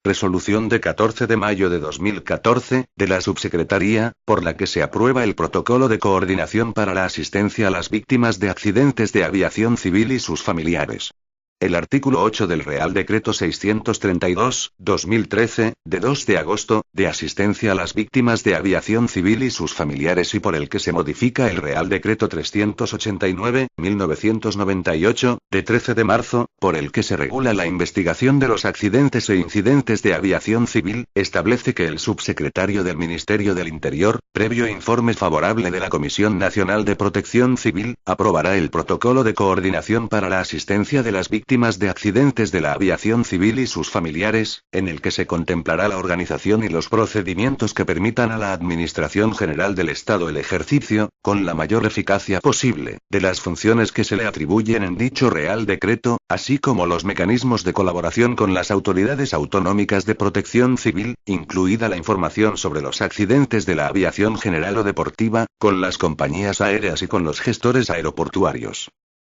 Resolución de 14 de mayo de 2014, de la Subsecretaría, por la que se aprueba el Protocolo de Coordinación para la Asistencia a las Víctimas de Accidentes de Aviación Civil y sus familiares. El artículo 8 del Real Decreto 632/2013, de 2 de agosto, de asistencia a las víctimas de aviación civil y sus familiares y por el que se modifica el Real Decreto 389/1998, de 13 de marzo, por el que se regula la investigación de los accidentes e incidentes de aviación civil, establece que el subsecretario del Ministerio del Interior, previo informe favorable de la Comisión Nacional de Protección Civil, aprobará el Protocolo de Coordinación para la Asistencia de las Víctimas de Accidentes de la Aviación Civil y sus familiares, en el que se contemplará la organización y los procedimientos que permitan a la Administración General del Estado el ejercicio, con la mayor eficacia posible, de las funciones que se le atribuyen en dicho Real Decreto, así como los mecanismos de colaboración con las autoridades autonómicas de protección civil, incluida la información sobre los accidentes de la aviación general o deportiva, con las compañías aéreas y con los gestores aeroportuarios.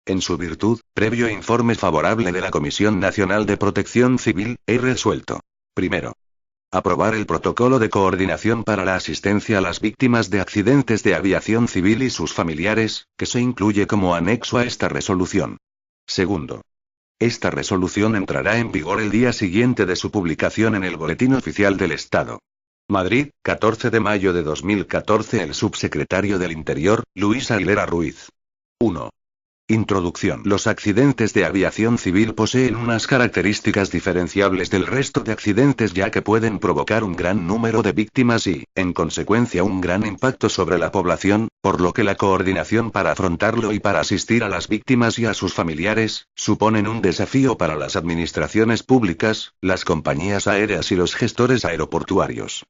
En su virtud, previo informe favorable de la Comisión Nacional de Protección Civil, he resuelto. Primero. Aprobar el Protocolo de Coordinación para la Asistencia a las Víctimas de Accidentes de Aviación Civil y sus familiares, que se incluye como anexo a esta resolución. Segundo. Esta resolución entrará en vigor el día siguiente de su publicación en el Boletín Oficial del Estado. Madrid, 14 de mayo de 2014. El subsecretario del Interior, Luis Aguilera Ruiz. 1. Introducción. Los accidentes de aviación civil poseen unas características diferenciables del resto de accidentes ya que pueden provocar un gran número de víctimas y, en consecuencia, un gran impacto sobre la población, por lo que la coordinación para afrontarlo y para asistir a las víctimas y a sus familiares, suponen un desafío para las administraciones públicas, las compañías aéreas y los gestores aeroportuarios.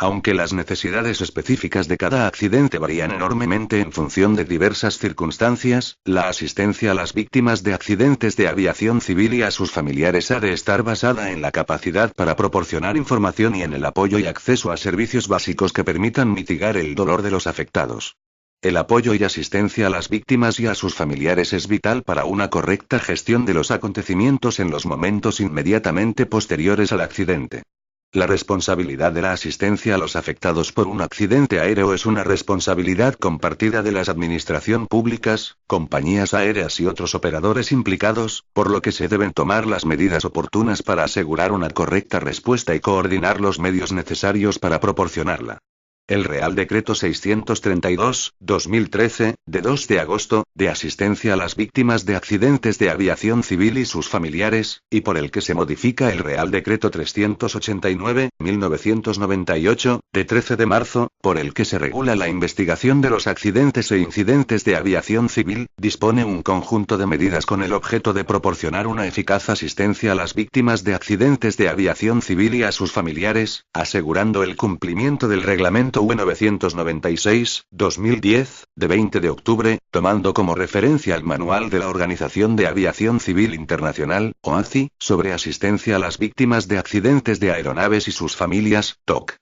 Aunque las necesidades específicas de cada accidente varían enormemente en función de diversas circunstancias, la asistencia a las víctimas de accidentes de aviación civil y a sus familiares ha de estar basada en la capacidad para proporcionar información y en el apoyo y acceso a servicios básicos que permitan mitigar el dolor de los afectados. El apoyo y asistencia a las víctimas y a sus familiares es vital para una correcta gestión de los acontecimientos en los momentos inmediatamente posteriores al accidente. La responsabilidad de la asistencia a los afectados por un accidente aéreo es una responsabilidad compartida de las administraciones públicas, compañías aéreas y otros operadores implicados, por lo que se deben tomar las medidas oportunas para asegurar una correcta respuesta y coordinar los medios necesarios para proporcionarla. El Real Decreto 632/2013, de 2 de agosto, de asistencia a las víctimas de accidentes de aviación civil y sus familiares, y por el que se modifica el Real Decreto 389/1998, de 13 de marzo, por el que se regula la investigación de los accidentes e incidentes de aviación civil, dispone un conjunto de medidas con el objeto de proporcionar una eficaz asistencia a las víctimas de accidentes de aviación civil y a sus familiares, asegurando el cumplimiento del Reglamento UE 996/2010, de 20 de octubre, tomando como referencia el Manual de la Organización de Aviación Civil Internacional, OACI, sobre asistencia a las víctimas de accidentes de aeronaves y sus familias, TOC.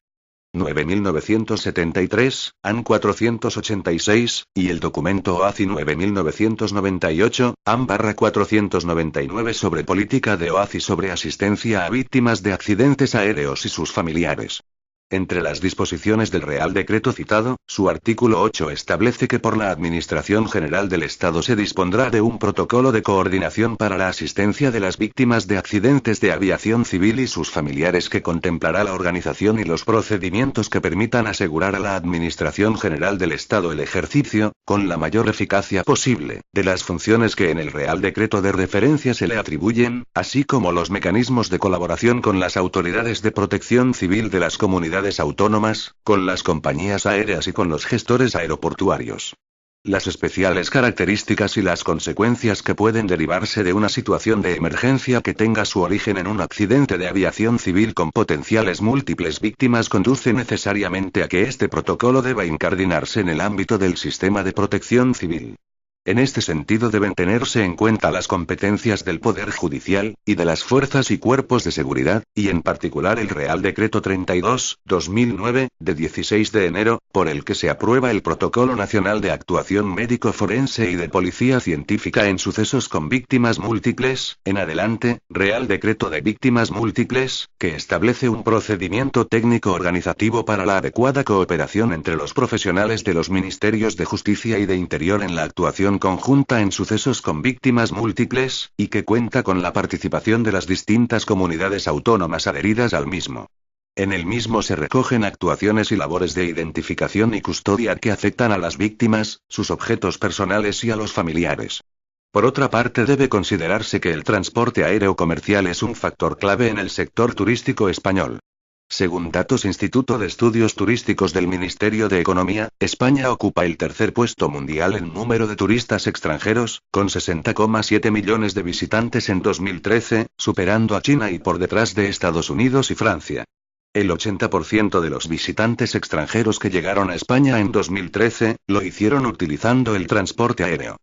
9973, AN 486, y el documento OACI 9998, AN/499 sobre política de OACI sobre asistencia a víctimas de accidentes aéreos y sus familiares. Entre las disposiciones del Real Decreto citado, su artículo 8 establece que por la Administración General del Estado se dispondrá de un protocolo de coordinación para la asistencia de las víctimas de accidentes de aviación civil y sus familiares que contemplará la organización y los procedimientos que permitan asegurar a la Administración General del Estado el ejercicio, con la mayor eficacia posible, de las funciones que en el Real Decreto de referencia se le atribuyen, así como los mecanismos de colaboración con las autoridades de protección civil de las comunidades autónomas, con las compañías aéreas y con los gestores aeroportuarios. Las especiales características y las consecuencias que pueden derivarse de una situación de emergencia que tenga su origen en un accidente de aviación civil con potenciales múltiples víctimas conduce necesariamente a que este protocolo deba incardinarse en el ámbito del sistema de protección civil. En este sentido deben tenerse en cuenta las competencias del Poder Judicial, y de las fuerzas y cuerpos de seguridad, y en particular el Real Decreto 32/2009, de 16 de enero, por el que se aprueba el Protocolo Nacional de Actuación Médico Forense y de Policía Científica en sucesos con víctimas múltiples, en adelante, Real Decreto de Víctimas Múltiples, que establece un procedimiento técnico organizativo para la adecuada cooperación entre los profesionales de los Ministerios de Justicia y de Interior en la actuación conjunta en sucesos con víctimas múltiples, y que cuenta con la participación de las distintas comunidades autónomas adheridas al mismo. En el mismo se recogen actuaciones y labores de identificación y custodia que afectan a las víctimas, sus objetos personales y a los familiares. Por otra parte, debe considerarse que el transporte aéreo comercial es un factor clave en el sector turístico español. Según datos Instituto de Estudios Turísticos del Ministerio de Economía, España ocupa el tercer puesto mundial en número de turistas extranjeros, con 60,7 millones de visitantes en 2013, superando a China y por detrás de Estados Unidos y Francia. El 80% de los visitantes extranjeros que llegaron a España en 2013, lo hicieron utilizando el transporte aéreo.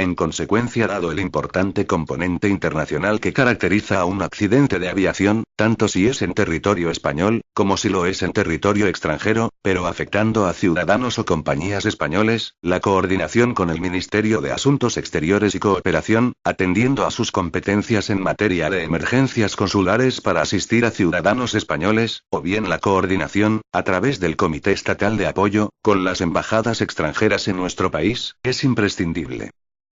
En consecuencia, dado el importante componente internacional que caracteriza a un accidente de aviación, tanto si es en territorio español, como si lo es en territorio extranjero, pero afectando a ciudadanos o compañías españoles, la coordinación con el Ministerio de Asuntos Exteriores y Cooperación, atendiendo a sus competencias en materia de emergencias consulares para asistir a ciudadanos españoles, o bien la coordinación, a través del Comité Estatal de Apoyo, con las embajadas extranjeras en nuestro país, es imprescindible.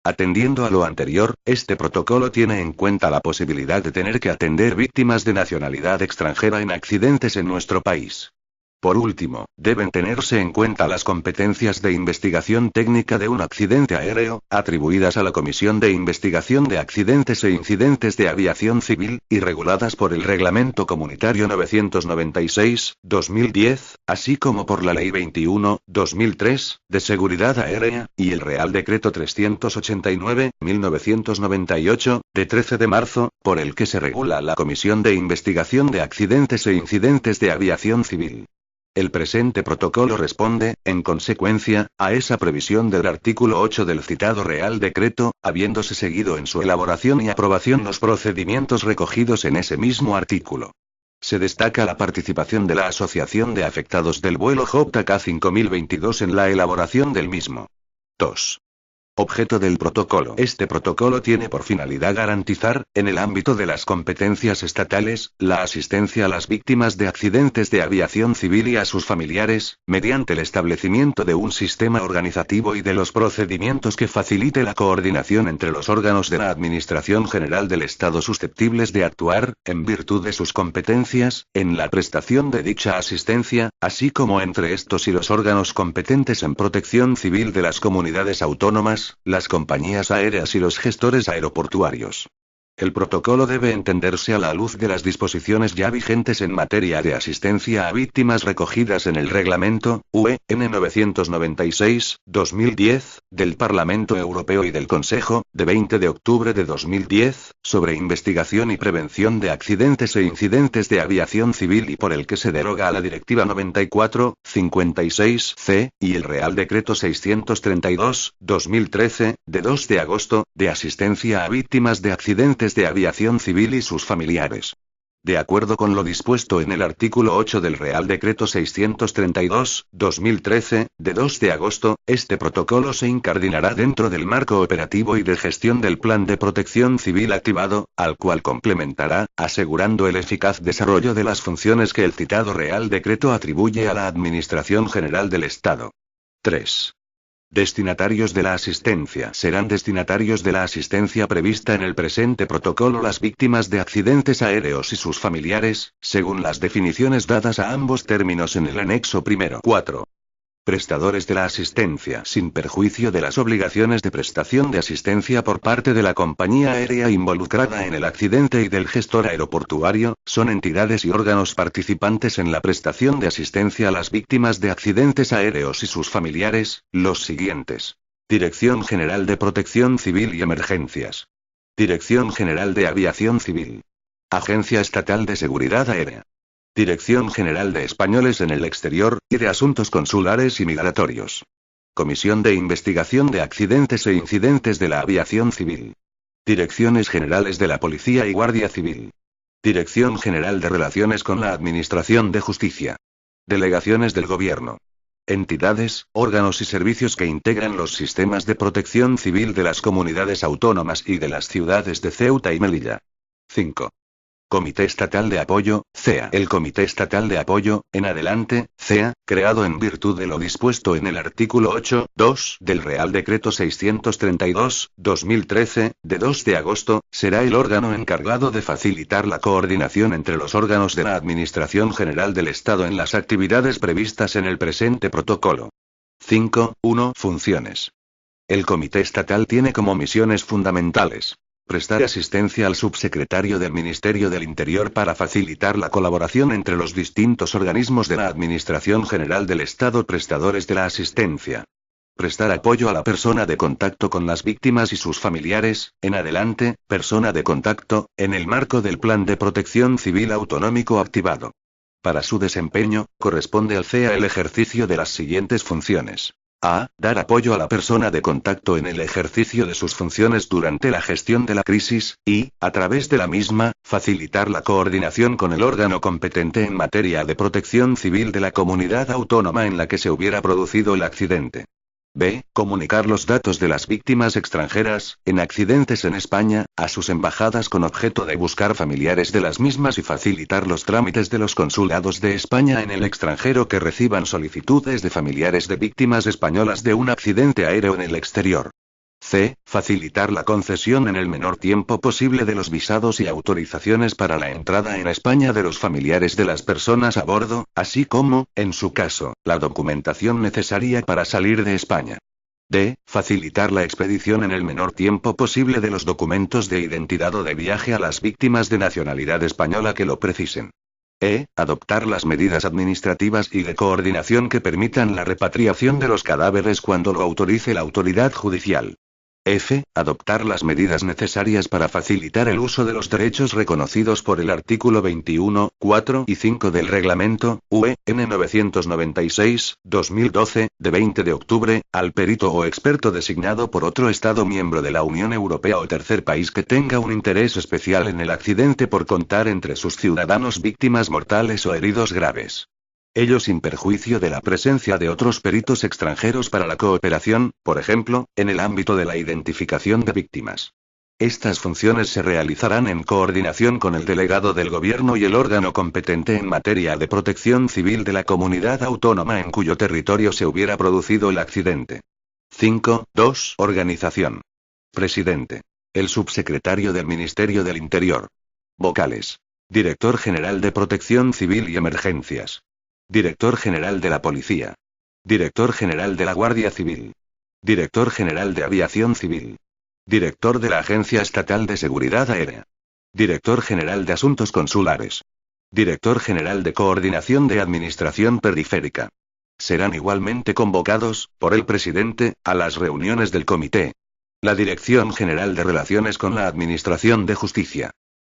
Atendiendo a lo anterior, este protocolo tiene en cuenta la posibilidad de tener que atender víctimas de nacionalidad extranjera en accidentes en nuestro país. Por último, deben tenerse en cuenta las competencias de investigación técnica de un accidente aéreo, atribuidas a la Comisión de Investigación de Accidentes e Incidentes de Aviación Civil, y reguladas por el Reglamento Comunitario 996/2010, así como por la Ley 21/2003, de Seguridad Aérea, y el Real Decreto 389/1998, de 13 de marzo, por el que se regula la Comisión de Investigación de Accidentes e Incidentes de Aviación Civil. El presente protocolo responde, en consecuencia, a esa previsión del artículo 8 del citado Real Decreto, habiéndose seguido en su elaboración y aprobación los procedimientos recogidos en ese mismo artículo. Se destaca la participación de la Asociación de Afectados del vuelo JK 5022 en la elaboración del mismo. 2. Objeto del protocolo. Este protocolo tiene por finalidad garantizar, en el ámbito de las competencias estatales, la asistencia a las víctimas de accidentes de aviación civil y a sus familiares, mediante el establecimiento de un sistema organizativo y de los procedimientos que facilite la coordinación entre los órganos de la Administración General del Estado susceptibles de actuar, en virtud de sus competencias, en la prestación de dicha asistencia, así como entre estos y los órganos competentes en protección civil de las comunidades autónomas, las compañías aéreas y los gestores aeroportuarios. El protocolo debe entenderse a la luz de las disposiciones ya vigentes en materia de asistencia a víctimas recogidas en el Reglamento (UE) N 996/2010 del Parlamento Europeo y del Consejo, de 20 de octubre de 2010, sobre investigación y prevención de accidentes e incidentes de aviación civil y por el que se deroga a la Directiva 94/56/C, y el Real Decreto 632/2013, de 2 de agosto, de asistencia a víctimas de accidentes de aviación civil y sus familiares. De acuerdo con lo dispuesto en el artículo 8 del Real Decreto 632/2013, de 2 de agosto, este protocolo se incardinará dentro del marco operativo y de gestión del Plan de Protección Civil activado, al cual complementará, asegurando el eficaz desarrollo de las funciones que el citado Real Decreto atribuye a la Administración General del Estado. 3. Destinatarios de la asistencia. Serán destinatarios de la asistencia prevista en el presente protocolo las víctimas de accidentes aéreos y sus familiares, según las definiciones dadas a ambos términos en el anexo primero. 4. Prestadores de la asistencia, sin perjuicio de las obligaciones de prestación de asistencia por parte de la compañía aérea involucrada en el accidente y del gestor aeroportuario, son entidades y órganos participantes en la prestación de asistencia a las víctimas de accidentes aéreos y sus familiares, los siguientes: Dirección General de Protección Civil y Emergencias. Dirección General de Aviación Civil. Agencia Estatal de Seguridad Aérea. Dirección General de Españoles en el Exterior, y de Asuntos Consulares y Migratorios. Comisión de Investigación de Accidentes e Incidentes de la Aviación Civil. Direcciones Generales de la Policía y Guardia Civil. Dirección General de Relaciones con la Administración de Justicia. Delegaciones del Gobierno. Entidades, órganos y servicios que integran los sistemas de protección civil de las comunidades autónomas y de las ciudades de Ceuta y Melilla. 5. Comité Estatal de Apoyo, CEA. El Comité Estatal de Apoyo, en adelante, CEA, creado en virtud de lo dispuesto en el artículo 8.2 del Real Decreto 632/2013, de 2 de agosto, será el órgano encargado de facilitar la coordinación entre los órganos de la Administración General del Estado en las actividades previstas en el presente protocolo. 5.1. Funciones. El Comité Estatal tiene como misiones fundamentales: prestar asistencia al subsecretario del Ministerio del Interior para facilitar la colaboración entre los distintos organismos de la Administración General del Estado prestadores de la asistencia. Prestar apoyo a la persona de contacto con las víctimas y sus familiares, en adelante, persona de contacto, en el marco del Plan de Protección Civil Autonómico activado. Para su desempeño, corresponde al CEA el ejercicio de las siguientes funciones. A. Dar apoyo a la persona de contacto en el ejercicio de sus funciones durante la gestión de la crisis, y, a través de la misma, facilitar la coordinación con el órgano competente en materia de protección civil de la comunidad autónoma en la que se hubiera producido el accidente. B. Comunicar los datos de las víctimas extranjeras, en accidentes en España, a sus embajadas con objeto de buscar familiares de las mismas y facilitar los trámites de los consulados de España en el extranjero que reciban solicitudes de familiares de víctimas españolas de un accidente aéreo en el exterior. C. Facilitar la concesión en el menor tiempo posible de los visados y autorizaciones para la entrada en España de los familiares de las personas a bordo, así como, en su caso, la documentación necesaria para salir de España. D. Facilitar la expedición en el menor tiempo posible de los documentos de identidad o de viaje a las víctimas de nacionalidad española que lo precisen. E. Adoptar las medidas administrativas y de coordinación que permitan la repatriación de los cadáveres cuando lo autorice la autoridad judicial. F. Adoptar las medidas necesarias para facilitar el uso de los derechos reconocidos por el artículo 21, 4 y 5 del Reglamento, UE, N 996/2012, de 20 de octubre, al perito o experto designado por otro Estado miembro de la Unión Europea o tercer país que tenga un interés especial en el accidente por contar entre sus ciudadanos víctimas mortales o heridos graves. Ello sin perjuicio de la presencia de otros peritos extranjeros para la cooperación, por ejemplo, en el ámbito de la identificación de víctimas. Estas funciones se realizarán en coordinación con el delegado del Gobierno y el órgano competente en materia de protección civil de la comunidad autónoma en cuyo territorio se hubiera producido el accidente. 5.2. Organización. Presidente. El subsecretario del Ministerio del Interior. Vocales. Director General de Protección Civil y Emergencias. Director General de la Policía. Director General de la Guardia Civil. Director General de Aviación Civil. Director de la Agencia Estatal de Seguridad Aérea. Director General de Asuntos Consulares. Director General de Coordinación de Administración Periférica. Serán igualmente convocados, por el presidente, a las reuniones del comité. La Dirección General de Relaciones con la Administración de Justicia.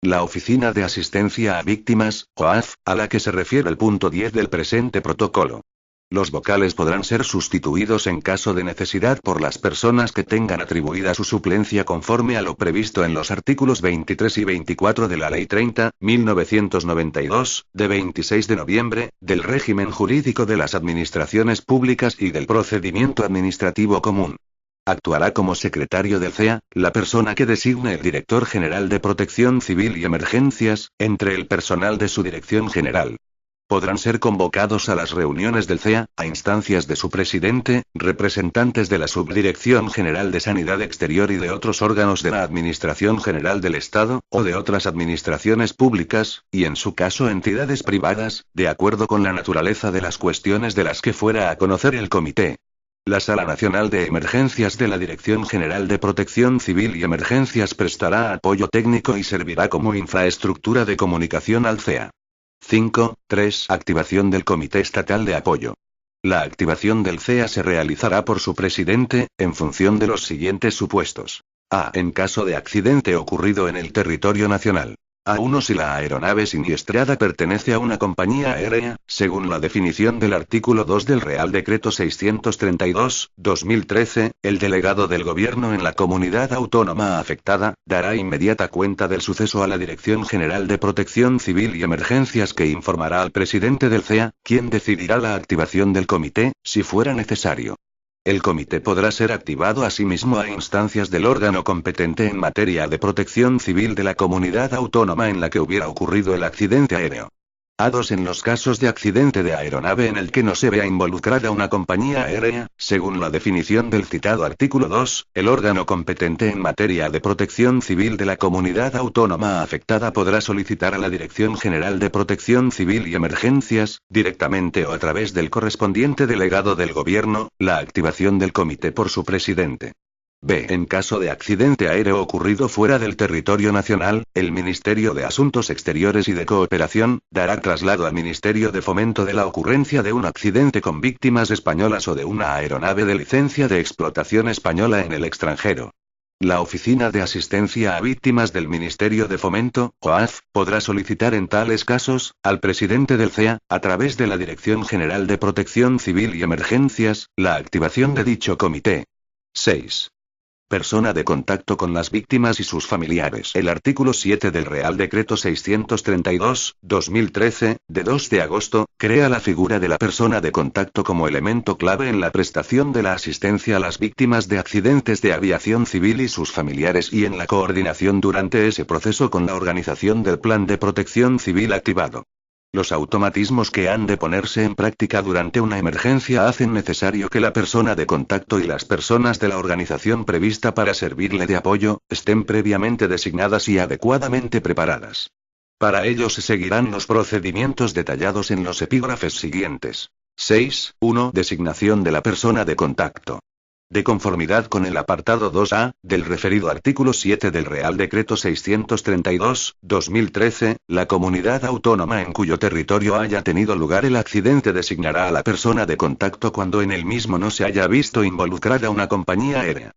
La Oficina de Asistencia a Víctimas, OAF, a la que se refiere el punto 10 del presente protocolo. Los vocales podrán ser sustituidos en caso de necesidad por las personas que tengan atribuida su suplencia conforme a lo previsto en los artículos 23 y 24 de la Ley 30/1992, de 26 de noviembre, del régimen jurídico de las administraciones públicas y del procedimiento administrativo común. Actuará como secretario del CEA, la persona que designe el Director General de Protección Civil y Emergencias, entre el personal de su dirección general. Podrán ser convocados a las reuniones del CEA, a instancias de su presidente, representantes de la Subdirección General de Sanidad Exterior y de otros órganos de la Administración General del Estado, o de otras administraciones públicas, y en su caso entidades privadas, de acuerdo con la naturaleza de las cuestiones de las que fuera a conocer el comité. La Sala Nacional de Emergencias de la Dirección General de Protección Civil y Emergencias prestará apoyo técnico y servirá como infraestructura de comunicación al CEA. 5.3. Activación del Comité Estatal de Apoyo. La activación del CEA se realizará por su presidente, en función de los siguientes supuestos. A. En caso de accidente ocurrido en el territorio nacional. A1 si la aeronave siniestrada pertenece a una compañía aérea, según la definición del artículo 2 del Real Decreto 632/2013, el delegado del gobierno en la comunidad autónoma afectada, dará inmediata cuenta del suceso a la Dirección General de Protección Civil y Emergencias que informará al presidente del CEA, quien decidirá la activación del comité, si fuera necesario. El comité podrá ser activado asimismo a instancias del órgano competente en materia de protección civil de la comunidad autónoma en la que hubiera ocurrido el accidente aéreo. A2 en los casos de accidente de aeronave en el que no se vea involucrada una compañía aérea, según la definición del citado artículo 2, el órgano competente en materia de protección civil de la comunidad autónoma afectada podrá solicitar a la Dirección General de Protección Civil y Emergencias, directamente o a través del correspondiente delegado del gobierno, la activación del comité por su presidente. B. En caso de accidente aéreo ocurrido fuera del territorio nacional, el Ministerio de Asuntos Exteriores y de Cooperación dará traslado al Ministerio de Fomento de la ocurrencia de un accidente con víctimas españolas o de una aeronave de licencia de explotación española en el extranjero. La Oficina de Asistencia a Víctimas del Ministerio de Fomento, OAF, podrá solicitar en tales casos, al presidente del CEA, a través de la Dirección General de Protección Civil y Emergencias, la activación de dicho comité. 6. Persona de contacto con las víctimas y sus familiares. El artículo 7 del Real Decreto 632/2013, de 2 de agosto, crea la figura de la persona de contacto como elemento clave en la prestación de la asistencia a las víctimas de accidentes de aviación civil y sus familiares y en la coordinación durante ese proceso con la organización del plan de protección civil activado. Los automatismos que han de ponerse en práctica durante una emergencia hacen necesario que la persona de contacto y las personas de la organización prevista para servirle de apoyo, estén previamente designadas y adecuadamente preparadas. Para ello se seguirán los procedimientos detallados en los epígrafes siguientes. 6.1. Designación de la persona de contacto. De conformidad con el apartado 2A, del referido artículo 7 del Real Decreto 632/2013, la comunidad autónoma en cuyo territorio haya tenido lugar el accidente designará a la persona de contacto cuando en el mismo no se haya visto involucrada una compañía aérea.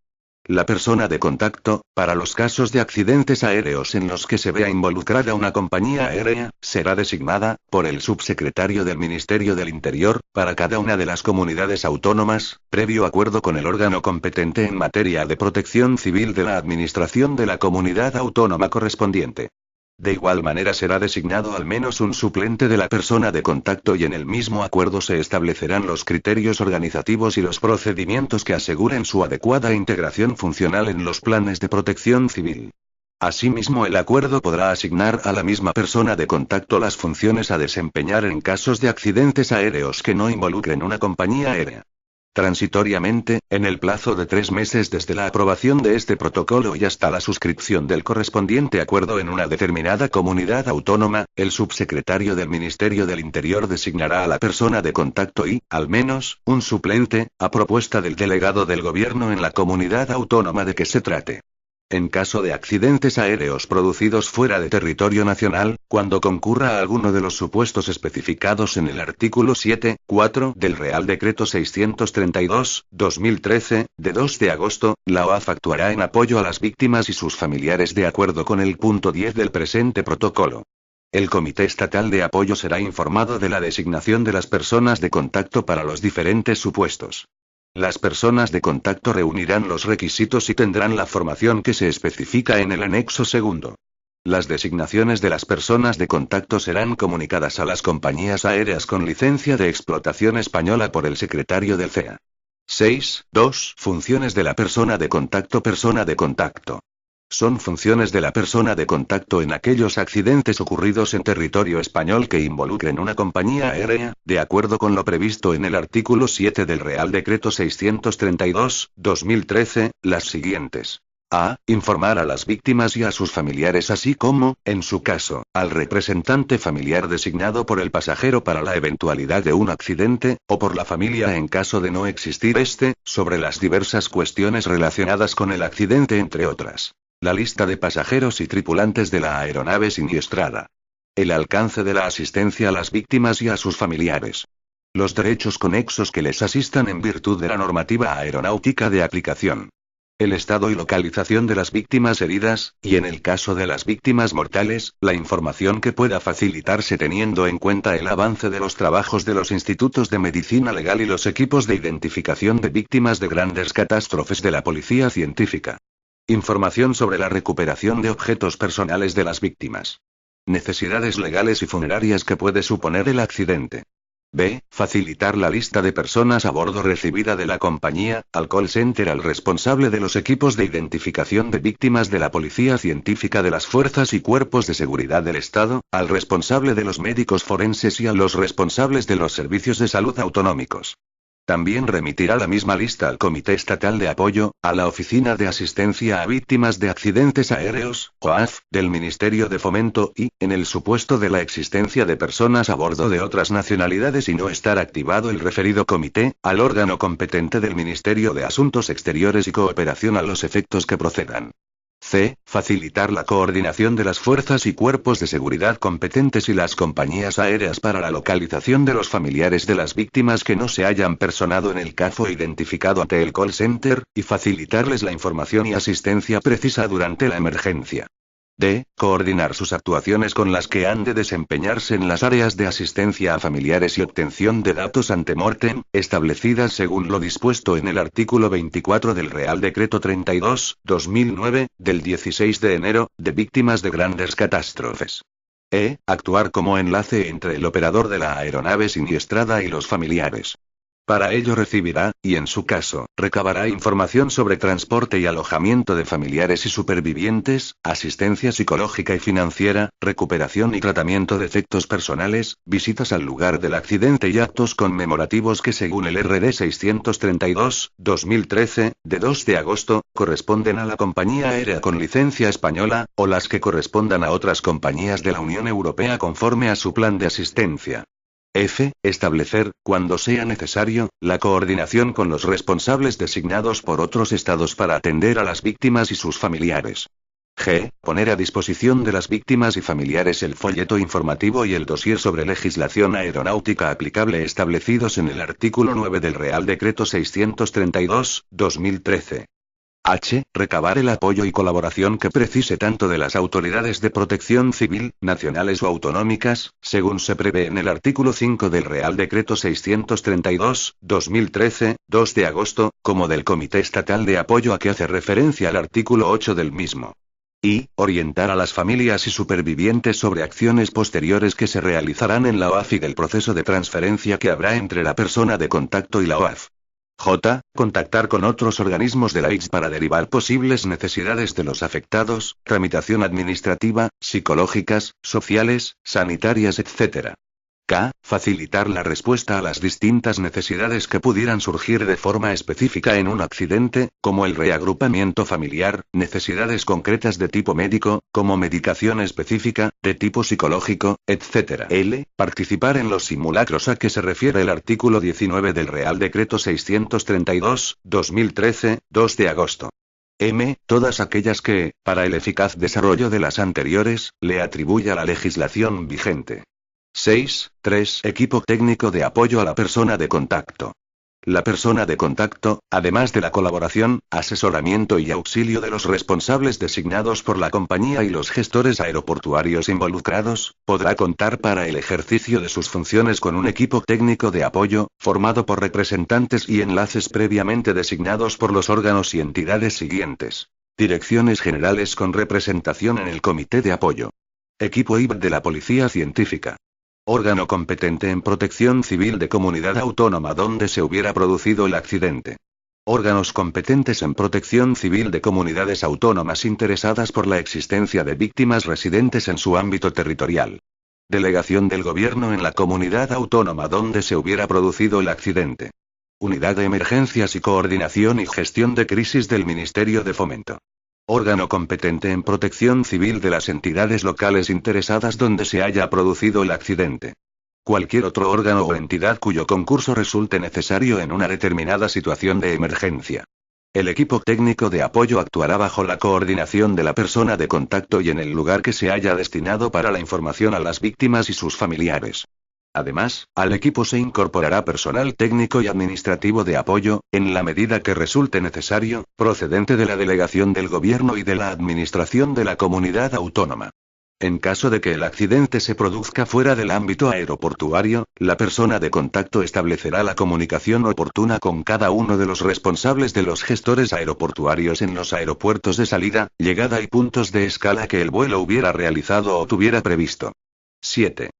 La persona de contacto, para los casos de accidentes aéreos en los que se vea involucrada una compañía aérea, será designada, por el subsecretario del Ministerio del Interior, para cada una de las comunidades autónomas, previo acuerdo con el órgano competente en materia de protección civil de la administración de la comunidad autónoma correspondiente. De igual manera será designado al menos un suplente de la persona de contacto y en el mismo acuerdo se establecerán los criterios organizativos y los procedimientos que aseguren su adecuada integración funcional en los planes de protección civil. Asimismo, el acuerdo podrá asignar a la misma persona de contacto las funciones a desempeñar en casos de accidentes aéreos que no involucren una compañía aérea. Transitoriamente, en el plazo de 3 meses desde la aprobación de este protocolo y hasta la suscripción del correspondiente acuerdo en una determinada comunidad autónoma, el subsecretario del Ministerio del Interior designará a la persona de contacto y, al menos, un suplente, a propuesta del delegado del gobierno en la comunidad autónoma de que se trate. En caso de accidentes aéreos producidos fuera de territorio nacional, cuando concurra alguno de los supuestos especificados en el artículo 7.4 del Real Decreto 632/2013, de 2 de agosto, la OAF actuará en apoyo a las víctimas y sus familiares de acuerdo con el punto 10 del presente protocolo. El Comité Estatal de Apoyo será informado de la designación de las personas de contacto para los diferentes supuestos. Las personas de contacto reunirán los requisitos y tendrán la formación que se especifica en el anexo segundo. Las designaciones de las personas de contacto serán comunicadas a las compañías aéreas con licencia de explotación española por el secretario del CEA. 6.2. Funciones de la persona de contacto. Persona de contacto. Son funciones de la persona de contacto en aquellos accidentes ocurridos en territorio español que involucren una compañía aérea, de acuerdo con lo previsto en el artículo 7 del Real Decreto 632/2013, las siguientes. A. Informar a las víctimas y a sus familiares así como, en su caso, al representante familiar designado por el pasajero para la eventualidad de un accidente, o por la familia en caso de no existir este, sobre las diversas cuestiones relacionadas con el accidente entre otras. La lista de pasajeros y tripulantes de la aeronave siniestrada. El alcance de la asistencia a las víctimas y a sus familiares. Los derechos conexos que les asistan en virtud de la normativa aeronáutica de aplicación. el estado y localización de las víctimas heridas, y en el caso de las víctimas mortales, la información que pueda facilitarse teniendo en cuenta el avance de los trabajos de los institutos de medicina legal y los equipos de identificación de víctimas de grandes catástrofes de la policía científica. Información sobre la recuperación de objetos personales de las víctimas. Necesidades legales y funerarias que puede suponer el accidente. B. Facilitar la lista de personas a bordo recibida de la compañía, al call center al responsable de los equipos de identificación de víctimas de la policía científica de las fuerzas y cuerpos de seguridad del Estado, al responsable de los médicos forenses y a los responsables de los servicios de salud autonómicos. También remitirá la misma lista al Comité Estatal de Apoyo, a la Oficina de Asistencia a Víctimas de Accidentes Aéreos, OAF, del Ministerio de Fomento y, en el supuesto de la existencia de personas a bordo de otras nacionalidades y no estar activado el referido comité, al órgano competente del Ministerio de Asuntos Exteriores y Cooperación a los efectos que procedan. C. Facilitar la coordinación de las fuerzas y cuerpos de seguridad competentes y las compañías aéreas para la localización de los familiares de las víctimas que no se hayan personado en el CAFO identificado ante el call center, y facilitarles la información y asistencia precisa durante la emergencia. D. Coordinar sus actuaciones con las que han de desempeñarse en las áreas de asistencia a familiares y obtención de datos ante mortem, establecidas según lo dispuesto en el artículo 24 del Real Decreto 32/2009, del 16 de enero, de víctimas de grandes catástrofes. E. Actuar como enlace entre el operador de la aeronave siniestrada y los familiares. Para ello recibirá, y en su caso, recabará información sobre transporte y alojamiento de familiares y supervivientes, asistencia psicológica y financiera, recuperación y tratamiento de efectos personales, visitas al lugar del accidente y actos conmemorativos que según el RD 632/2013, de 2 de agosto, corresponden a la compañía aérea con licencia española, o las que correspondan a otras compañías de la Unión Europea conforme a su plan de asistencia. F. Establecer, cuando sea necesario, la coordinación con los responsables designados por otros estados para atender a las víctimas y sus familiares. G. Poner a disposición de las víctimas y familiares el folleto informativo y el dossier sobre legislación aeronáutica aplicable establecidos en el artículo 9 del Real Decreto 632/2013. H. Recabar el apoyo y colaboración que precise tanto de las autoridades de protección civil, nacionales o autonómicas, según se prevé en el artículo 5 del Real Decreto 632/2013, 2 de agosto, como del Comité Estatal de Apoyo a que hace referencia el artículo 8 del mismo. Y, orientar a las familias y supervivientes sobre acciones posteriores que se realizarán en la OAF y del proceso de transferencia que habrá entre la persona de contacto y la OAF. J. Contactar con otros organismos de la ICS para derivar posibles necesidades de los afectados, tramitación administrativa, psicológicas, sociales, sanitarias, etc. K. Facilitar la respuesta a las distintas necesidades que pudieran surgir de forma específica en un accidente, como el reagrupamiento familiar, necesidades concretas de tipo médico, como medicación específica, de tipo psicológico, etc. L. Participar en los simulacros a que se refiere el artículo 19 del Real Decreto 632/2013, 2 de agosto. M. Todas aquellas que, para el eficaz desarrollo de las anteriores, le atribuya la legislación vigente. 6.3. Equipo técnico de apoyo a la persona de contacto. La persona de contacto, además de la colaboración, asesoramiento y auxilio de los responsables designados por la compañía y los gestores aeroportuarios involucrados, podrá contar para el ejercicio de sus funciones con un equipo técnico de apoyo, formado por representantes y enlaces previamente designados por los órganos y entidades siguientes. Direcciones generales con representación en el Comité de Apoyo. Equipo IB de la Policía Científica. Órgano competente en protección civil de comunidad autónoma donde se hubiera producido el accidente. Órganos competentes en protección civil de comunidades autónomas interesadas por la existencia de víctimas residentes en su ámbito territorial. Delegación del Gobierno en la comunidad autónoma donde se hubiera producido el accidente. Unidad de Emergencias y Coordinación y Gestión de Crisis del Ministerio de Fomento. Órgano competente en protección civil de las entidades locales interesadas donde se haya producido el accidente. Cualquier otro órgano o entidad cuyo concurso resulte necesario en una determinada situación de emergencia. El equipo técnico de apoyo actuará bajo la coordinación de la persona de contacto y en el lugar que se haya destinado para la información a las víctimas y sus familiares. Además, al equipo se incorporará personal técnico y administrativo de apoyo, en la medida que resulte necesario, procedente de la delegación del gobierno y de la administración de la comunidad autónoma. En caso de que el accidente se produzca fuera del ámbito aeroportuario, la persona de contacto establecerá la comunicación oportuna con cada uno de los responsables de los gestores aeroportuarios en los aeropuertos de salida, llegada y puntos de escala que el vuelo hubiera realizado o tuviera previsto. 7.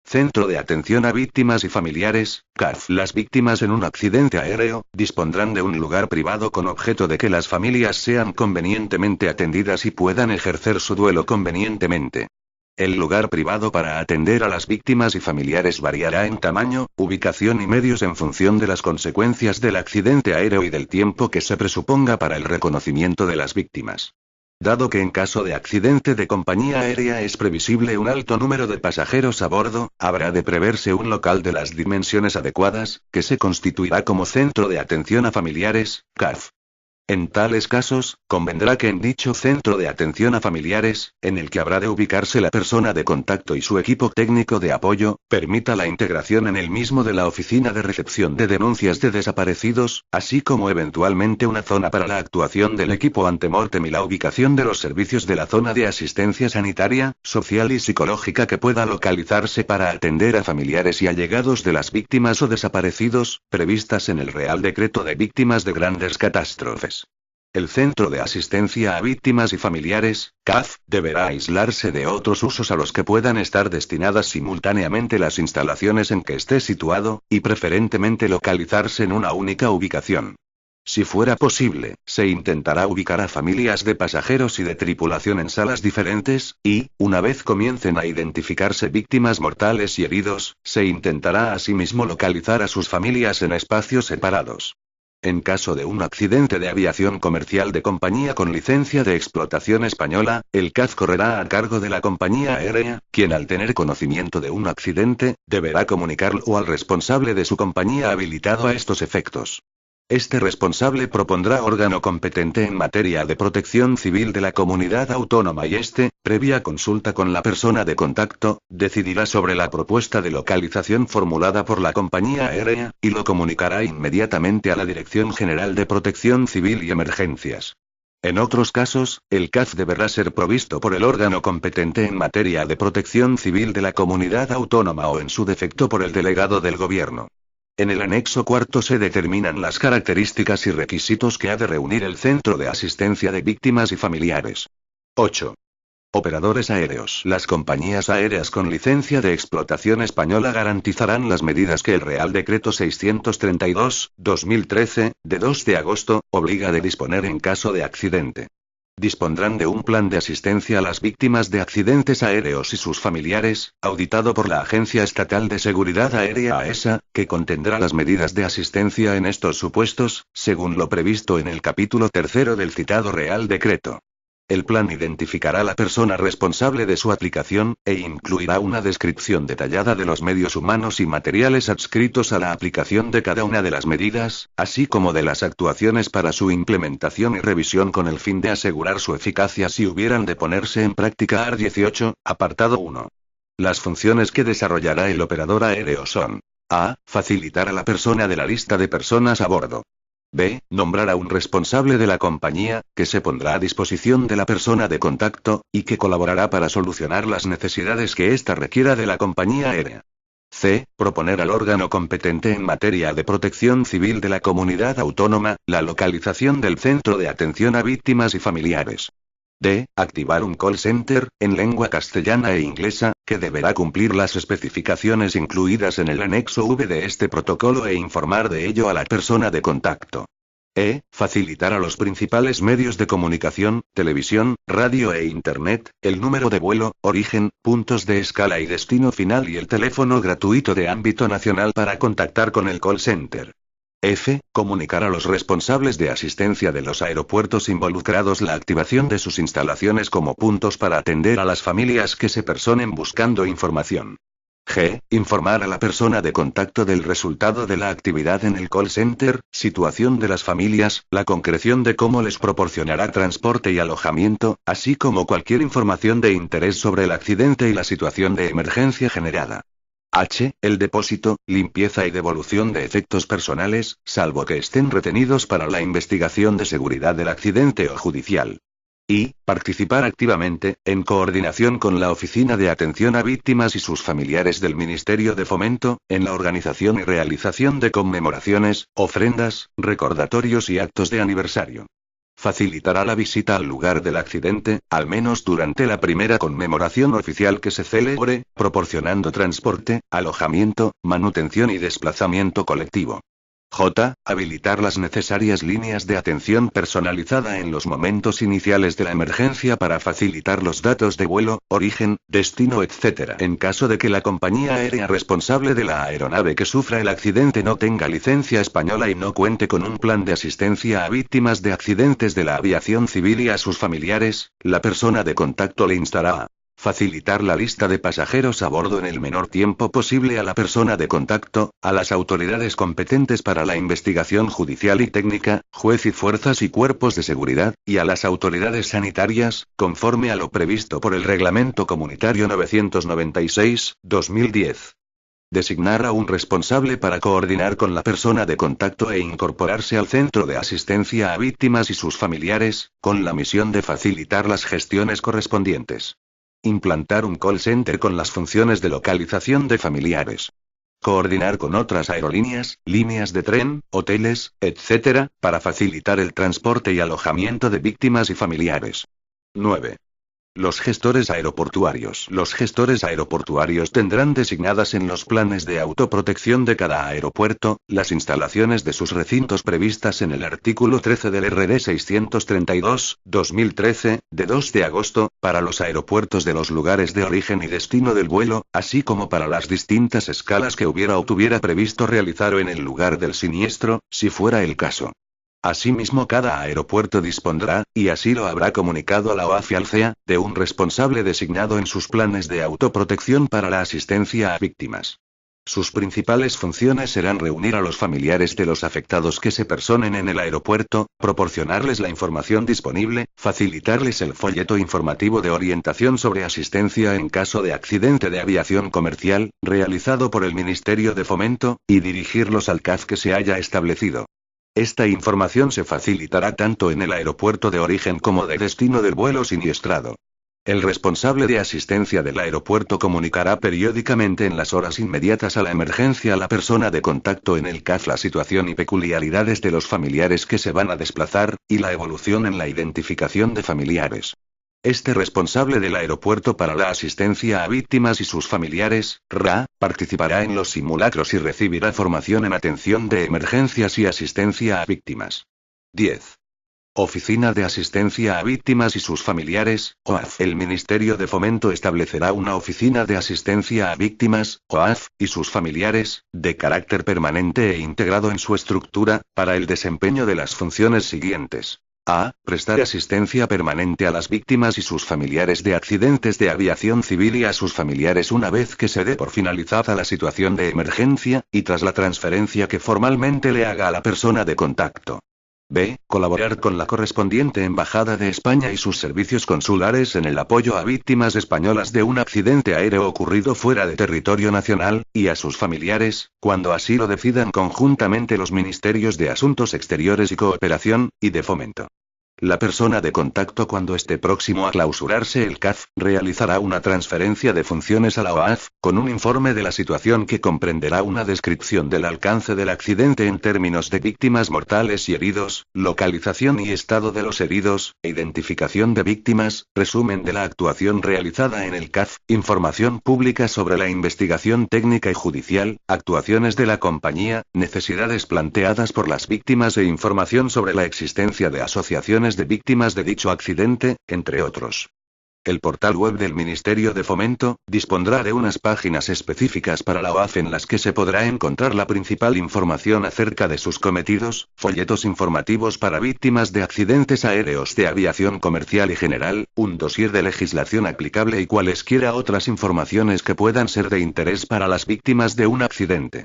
Centro de Atención a Víctimas y Familiares, CAF. Las víctimas en un accidente aéreo dispondrán de un lugar privado con objeto de que las familias sean convenientemente atendidas y puedan ejercer su duelo convenientemente. El lugar privado para atender a las víctimas y familiares variará en tamaño, ubicación y medios en función de las consecuencias del accidente aéreo y del tiempo que se presuponga para el reconocimiento de las víctimas. Dado que en caso de accidente de compañía aérea es previsible un alto número de pasajeros a bordo, habrá de preverse un local de las dimensiones adecuadas, que se constituirá como centro de atención a familiares, CAF. En tales casos, convendrá que en dicho centro de atención a familiares, en el que habrá de ubicarse la persona de contacto y su equipo técnico de apoyo, permita la integración en el mismo de la oficina de recepción de denuncias de desaparecidos, así como eventualmente una zona para la actuación del equipo antemortem y la ubicación de los servicios de la zona de asistencia sanitaria, social y psicológica que pueda localizarse para atender a familiares y allegados de las víctimas o desaparecidos, previstas en el Real Decreto de Víctimas de Grandes Catástrofes. El Centro de Asistencia a Víctimas y Familiares, CAF, deberá aislarse de otros usos a los que puedan estar destinadas simultáneamente las instalaciones en que esté situado, y preferentemente localizarse en una única ubicación. Si fuera posible, se intentará ubicar a familias de pasajeros y de tripulación en salas diferentes, y, una vez comiencen a identificarse víctimas mortales y heridos, se intentará asimismo localizar a sus familias en espacios separados. En caso de un accidente de aviación comercial de compañía con licencia de explotación española, el CAF correrá a cargo de la compañía aérea, quien al tener conocimiento de un accidente, deberá comunicarlo al responsable de su compañía habilitado a estos efectos. Este responsable propondrá órgano competente en materia de protección civil de la comunidad autónoma y previa consulta con la persona de contacto, decidirá sobre la propuesta de localización formulada por la compañía aérea, y lo comunicará inmediatamente a la Dirección General de Protección Civil y Emergencias. En otros casos, el CAF deberá ser provisto por el órgano competente en materia de protección civil de la comunidad autónoma o en su defecto por el delegado del gobierno. En el anexo cuarto se determinan las características y requisitos que ha de reunir el Centro de Asistencia de Víctimas y Familiares. 8. Operadores aéreos. Las compañías aéreas con licencia de explotación española garantizarán las medidas que el Real Decreto 632/2013, de 2 de agosto, obliga de disponer en caso de accidente. Dispondrán de un plan de asistencia a las víctimas de accidentes aéreos y sus familiares, auditado por la Agencia Estatal de Seguridad Aérea AESA, que contendrá las medidas de asistencia en estos supuestos, según lo previsto en el capítulo 3 del citado Real Decreto. El plan identificará la persona responsable de su aplicación, e incluirá una descripción detallada de los medios humanos y materiales adscritos a la aplicación de cada una de las medidas, así como de las actuaciones para su implementación y revisión con el fin de asegurar su eficacia si hubieran de ponerse en práctica. Art. 18, apartado 1. Las funciones que desarrollará el operador aéreo son: a. Facilitar a la persona de la lista de personas a bordo. B. Nombrar a un responsable de la compañía, que se pondrá a disposición de la persona de contacto, y que colaborará para solucionar las necesidades que ésta requiera de la compañía aérea. C. Proponer al órgano competente en materia de protección civil de la comunidad autónoma, la localización del Centro de Atención a Víctimas y Familiares. D. Activar un call center, en lengua castellana e inglesa, que deberá cumplir las especificaciones incluidas en el anexo V de este protocolo e informar de ello a la persona de contacto. E. Facilitar a los principales medios de comunicación, televisión, radio e Internet, el número de vuelo, origen, puntos de escala y destino final y el teléfono gratuito de ámbito nacional para contactar con el call center. F. Comunicar a los responsables de asistencia de los aeropuertos involucrados la activación de sus instalaciones como puntos para atender a las familias que se personen buscando información. G. Informar a la persona de contacto del resultado de la actividad en el call center, situación de las familias, la concreción de cómo les proporcionará transporte y alojamiento, así como cualquier información de interés sobre el accidente y la situación de emergencia generada. H. El depósito, limpieza y devolución de efectos personales, salvo que estén retenidos para la investigación de seguridad del accidente o judicial. Y, participar activamente, en coordinación con la Oficina de Atención a Víctimas y sus familiares del Ministerio de Fomento, en la organización y realización de conmemoraciones, ofrendas, recordatorios y actos de aniversario. Facilitará la visita al lugar del accidente, al menos durante la primera conmemoración oficial que se celebre, proporcionando transporte, alojamiento, manutención y desplazamiento colectivo. J. Habilitar las necesarias líneas de atención personalizada en los momentos iniciales de la emergencia para facilitar los datos de vuelo, origen, destino, etc. En caso de que la compañía aérea responsable de la aeronave que sufra el accidente no tenga licencia española y no cuente con un plan de asistencia a víctimas de accidentes de la aviación civil y a sus familiares, la persona de contacto le instará a facilitar la lista de pasajeros a bordo en el menor tiempo posible a la persona de contacto, a las autoridades competentes para la investigación judicial y técnica, juez y fuerzas y cuerpos de seguridad, y a las autoridades sanitarias, conforme a lo previsto por el Reglamento Comunitario 996/2010. Designar a un responsable para coordinar con la persona de contacto e incorporarse al centro de asistencia a víctimas y sus familiares, con la misión de facilitar las gestiones correspondientes. Implantar un call center con las funciones de localización de familiares. Coordinar con otras aerolíneas, líneas de tren, hoteles, etc., para facilitar el transporte y alojamiento de víctimas y familiares. 9. Los gestores aeroportuarios. Los gestores aeroportuarios tendrán designadas en los planes de autoprotección de cada aeropuerto, las instalaciones de sus recintos previstas en el artículo 13 del RD 632/2013, de 2 de agosto, para los aeropuertos de los lugares de origen y destino del vuelo, así como para las distintas escalas que hubiera o tuviera previsto realizar en el lugar del siniestro, si fuera el caso. Asimismo, cada aeropuerto dispondrá, y así lo habrá comunicado a la OAF y al CEA, de un responsable designado en sus planes de autoprotección para la asistencia a víctimas. Sus principales funciones serán reunir a los familiares de los afectados que se personen en el aeropuerto, proporcionarles la información disponible, facilitarles el folleto informativo de orientación sobre asistencia en caso de accidente de aviación comercial, realizado por el Ministerio de Fomento, y dirigirlos al CAF que se haya establecido. Esta información se facilitará tanto en el aeropuerto de origen como de destino del vuelo siniestrado. El responsable de asistencia del aeropuerto comunicará periódicamente en las horas inmediatas a la emergencia a la persona de contacto en el CAF la situación y peculiaridades de los familiares que se van a desplazar, y la evolución en la identificación de familiares. Este responsable del aeropuerto para la asistencia a víctimas y sus familiares, RA, participará en los simulacros y recibirá formación en atención de emergencias y asistencia a víctimas. 10. Oficina de Asistencia a Víctimas y sus familiares, OAF. El Ministerio de Fomento establecerá una oficina de asistencia a víctimas, OAF, y sus familiares, de carácter permanente e integrado en su estructura, para el desempeño de las funciones siguientes. A. Prestar asistencia permanente a las víctimas y sus familiares de accidentes de aviación civil y a sus familiares una vez que se dé por finalizada la situación de emergencia, y tras la transferencia que formalmente le haga a la persona de contacto. B. Colaborar con la correspondiente Embajada de España y sus servicios consulares en el apoyo a víctimas españolas de un accidente aéreo ocurrido fuera de territorio nacional, y a sus familiares, cuando así lo decidan conjuntamente los Ministerios de Asuntos Exteriores y Cooperación, y de Fomento. La persona de contacto, cuando esté próximo a clausurarse el CAF, realizará una transferencia de funciones a la OAF, con un informe de la situación que comprenderá una descripción del alcance del accidente en términos de víctimas mortales y heridos, localización y estado de los heridos, identificación de víctimas, resumen de la actuación realizada en el CAF, información pública sobre la investigación técnica y judicial, actuaciones de la compañía, necesidades planteadas por las víctimas e información sobre la existencia de asociaciones de víctimas de dicho accidente, entre otros. El portal web del Ministerio de Fomento dispondrá de unas páginas específicas para la OAF en las que se podrá encontrar la principal información acerca de sus cometidos, folletos informativos para víctimas de accidentes aéreos de aviación comercial y general, un dossier de legislación aplicable y cualesquiera otras informaciones que puedan ser de interés para las víctimas de un accidente.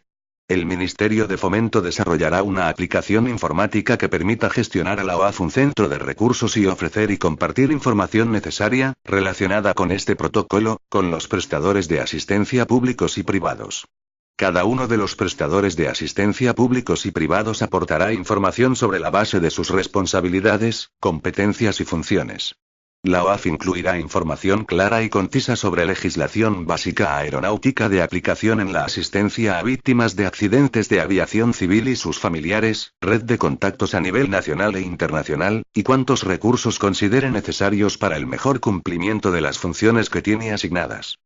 El Ministerio de Fomento desarrollará una aplicación informática que permita gestionar a la OAF un centro de recursos y ofrecer y compartir información necesaria, relacionada con este protocolo, con los prestadores de asistencia públicos y privados. Cada uno de los prestadores de asistencia públicos y privados aportará información sobre la base de sus responsabilidades, competencias y funciones. La OAF incluirá información clara y concisa sobre legislación básica aeronáutica de aplicación en la asistencia a víctimas de accidentes de aviación civil y sus familiares, red de contactos a nivel nacional e internacional, y cuántos recursos considere necesarios para el mejor cumplimiento de las funciones que tiene asignadas.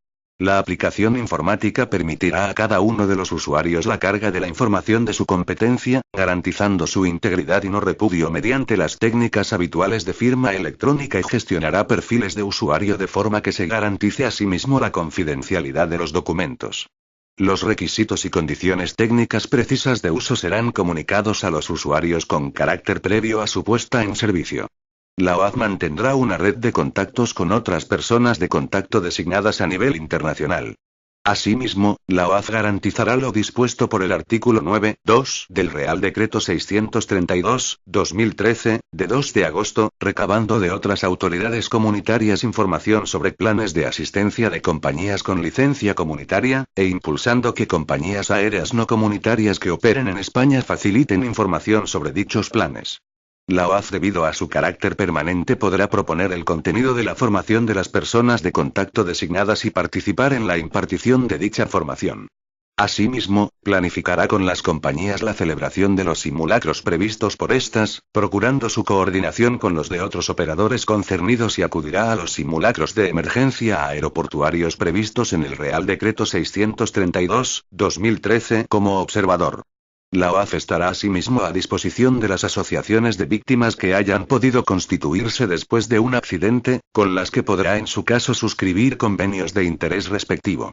La aplicación informática permitirá a cada uno de los usuarios la carga de la información de su competencia, garantizando su integridad y no repudio mediante las técnicas habituales de firma electrónica y gestionará perfiles de usuario de forma que se garantice asimismo la confidencialidad de los documentos. Los requisitos y condiciones técnicas precisas de uso serán comunicados a los usuarios con carácter previo a su puesta en servicio. La OAF mantendrá una red de contactos con otras personas de contacto designadas a nivel internacional. Asimismo, la OAF garantizará lo dispuesto por el artículo 9.2 del Real Decreto 632/2013, de 2 de agosto, recabando de otras autoridades comunitarias información sobre planes de asistencia de compañías con licencia comunitaria, e impulsando que compañías aéreas no comunitarias que operen en España faciliten información sobre dichos planes. La OAF, debido a su carácter permanente, podrá proponer el contenido de la formación de las personas de contacto designadas y participar en la impartición de dicha formación. Asimismo, planificará con las compañías la celebración de los simulacros previstos por estas, procurando su coordinación con los de otros operadores concernidos, y acudirá a los simulacros de emergencia aeroportuarios previstos en el Real Decreto 632/2013 como observador. La OAF estará asimismo a disposición de las asociaciones de víctimas que hayan podido constituirse después de un accidente, con las que podrá en su caso suscribir convenios de interés respectivo.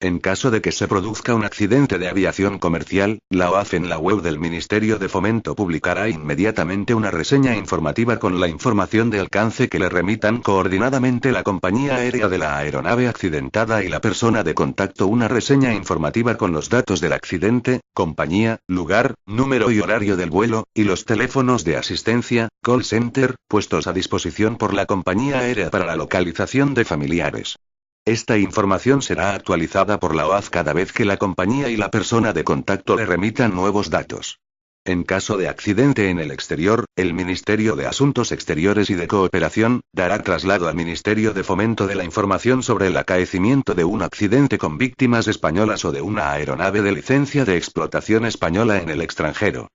En caso de que se produzca un accidente de aviación comercial, la OAF en la web del Ministerio de Fomento publicará inmediatamente una reseña informativa con la información de alcance que le remitan coordinadamente la compañía aérea de la aeronave accidentada y la persona de contacto, una reseña informativa con los datos del accidente, compañía, lugar, número y horario del vuelo, y los teléfonos de asistencia, call center, puestos a disposición por la compañía aérea para la localización de familiares. Esta información será actualizada por la OAF cada vez que la compañía y la persona de contacto le remitan nuevos datos. En caso de accidente en el exterior, el Ministerio de Asuntos Exteriores y de Cooperación dará traslado al Ministerio de Fomento de la información sobre el acaecimiento de un accidente con víctimas españolas o de una aeronave de licencia de explotación española en el extranjero.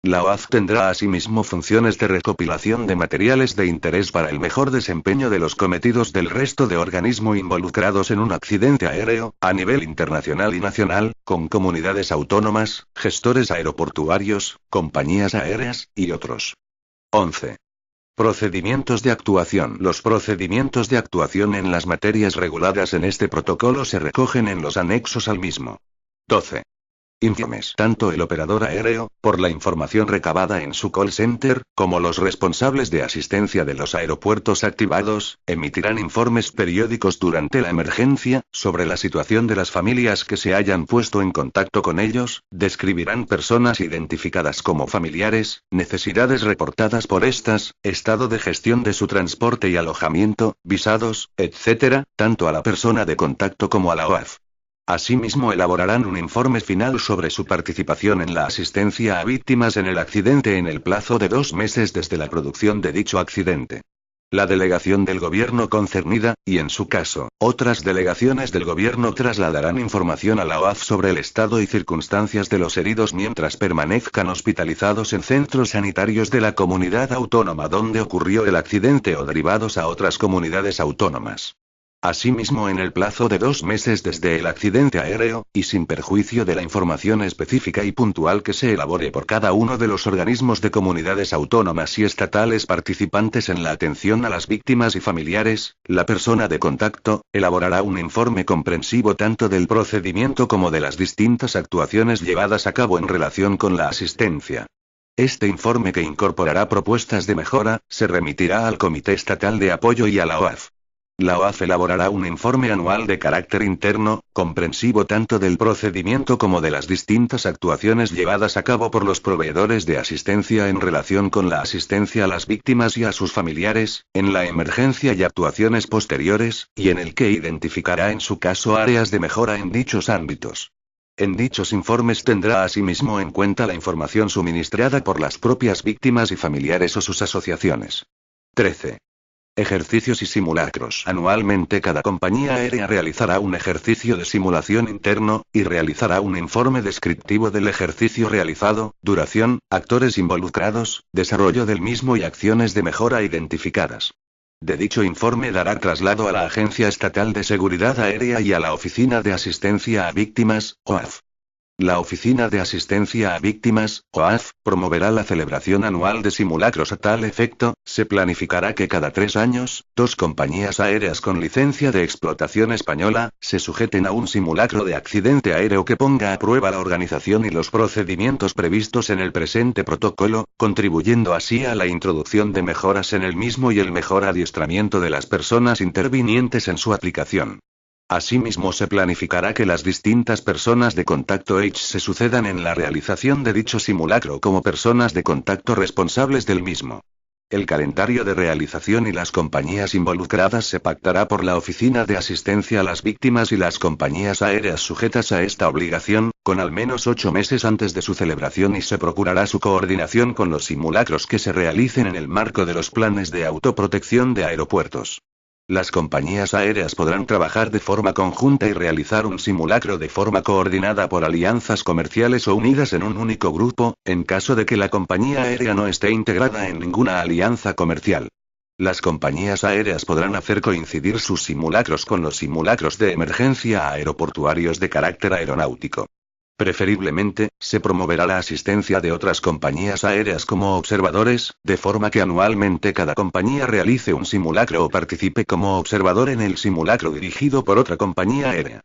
La OAF tendrá asimismo funciones de recopilación de materiales de interés para el mejor desempeño de los cometidos del resto de organismos involucrados en un accidente aéreo, a nivel internacional y nacional, con comunidades autónomas, gestores aeroportuarios, compañías aéreas, y otros. 11. Procedimientos de actuación. Los procedimientos de actuación en las materias reguladas en este protocolo se recogen en los anexos al mismo. 12. Informes. Tanto el operador aéreo, por la información recabada en su call center, como los responsables de asistencia de los aeropuertos activados, emitirán informes periódicos durante la emergencia, sobre la situación de las familias que se hayan puesto en contacto con ellos, describirán personas identificadas como familiares, necesidades reportadas por estas, estado de gestión de su transporte y alojamiento, visados, etc., tanto a la persona de contacto como a la OAF. Asimismo, elaborarán un informe final sobre su participación en la asistencia a víctimas en el accidente en el plazo de 2 meses desde la producción de dicho accidente. La delegación del gobierno concernida, y en su caso, otras delegaciones del gobierno, trasladarán información a la OAF sobre el estado y circunstancias de los heridos mientras permanezcan hospitalizados en centros sanitarios de la comunidad autónoma donde ocurrió el accidente o derivados a otras comunidades autónomas. Asimismo, en el plazo de 2 meses desde el accidente aéreo, y sin perjuicio de la información específica y puntual que se elabore por cada uno de los organismos de comunidades autónomas y estatales participantes en la atención a las víctimas y familiares, la persona de contacto elaborará un informe comprensivo tanto del procedimiento como de las distintas actuaciones llevadas a cabo en relación con la asistencia. Este informe, que incorporará propuestas de mejora, se remitirá al Comité Estatal de Apoyo y a la OAF. La OAF elaborará un informe anual de carácter interno, comprensivo tanto del procedimiento como de las distintas actuaciones llevadas a cabo por los proveedores de asistencia en relación con la asistencia a las víctimas y a sus familiares, en la emergencia y actuaciones posteriores, y en el que identificará en su caso áreas de mejora en dichos ámbitos. En dichos informes tendrá asimismo en cuenta la información suministrada por las propias víctimas y familiares o sus asociaciones. 13. Ejercicios y simulacros. Anualmente cada compañía aérea realizará un ejercicio de simulación interno, y realizará un informe descriptivo del ejercicio realizado, duración, actores involucrados, desarrollo del mismo y acciones de mejora identificadas. De dicho informe dará traslado a la Agencia Estatal de Seguridad Aérea y a la Oficina de Asistencia a Víctimas, OAF. La Oficina de Asistencia a Víctimas, OAF, promoverá la celebración anual de simulacros a tal efecto. Se planificará que cada 3 años, 2 compañías aéreas con licencia de explotación española, se sujeten a un simulacro de accidente aéreo que ponga a prueba la organización y los procedimientos previstos en el presente protocolo, contribuyendo así a la introducción de mejoras en el mismo y el mejor adiestramiento de las personas intervinientes en su aplicación. Asimismo se planificará que las distintas personas de contacto H se sucedan en la realización de dicho simulacro como personas de contacto responsables del mismo. El calendario de realización y las compañías involucradas se pactará por la Oficina de Asistencia a las Víctimas y las compañías aéreas sujetas a esta obligación, con al menos 8 meses antes de su celebración, y se procurará su coordinación con los simulacros que se realicen en el marco de los planes de autoprotección de aeropuertos. Las compañías aéreas podrán trabajar de forma conjunta y realizar un simulacro de forma coordinada por alianzas comerciales o unidas en un único grupo, en caso de que la compañía aérea no esté integrada en ninguna alianza comercial. Las compañías aéreas podrán hacer coincidir sus simulacros con los simulacros de emergencia aeroportuarios de carácter aeronáutico. Preferiblemente, se promoverá la asistencia de otras compañías aéreas como observadores, de forma que anualmente cada compañía realice un simulacro o participe como observador en el simulacro dirigido por otra compañía aérea.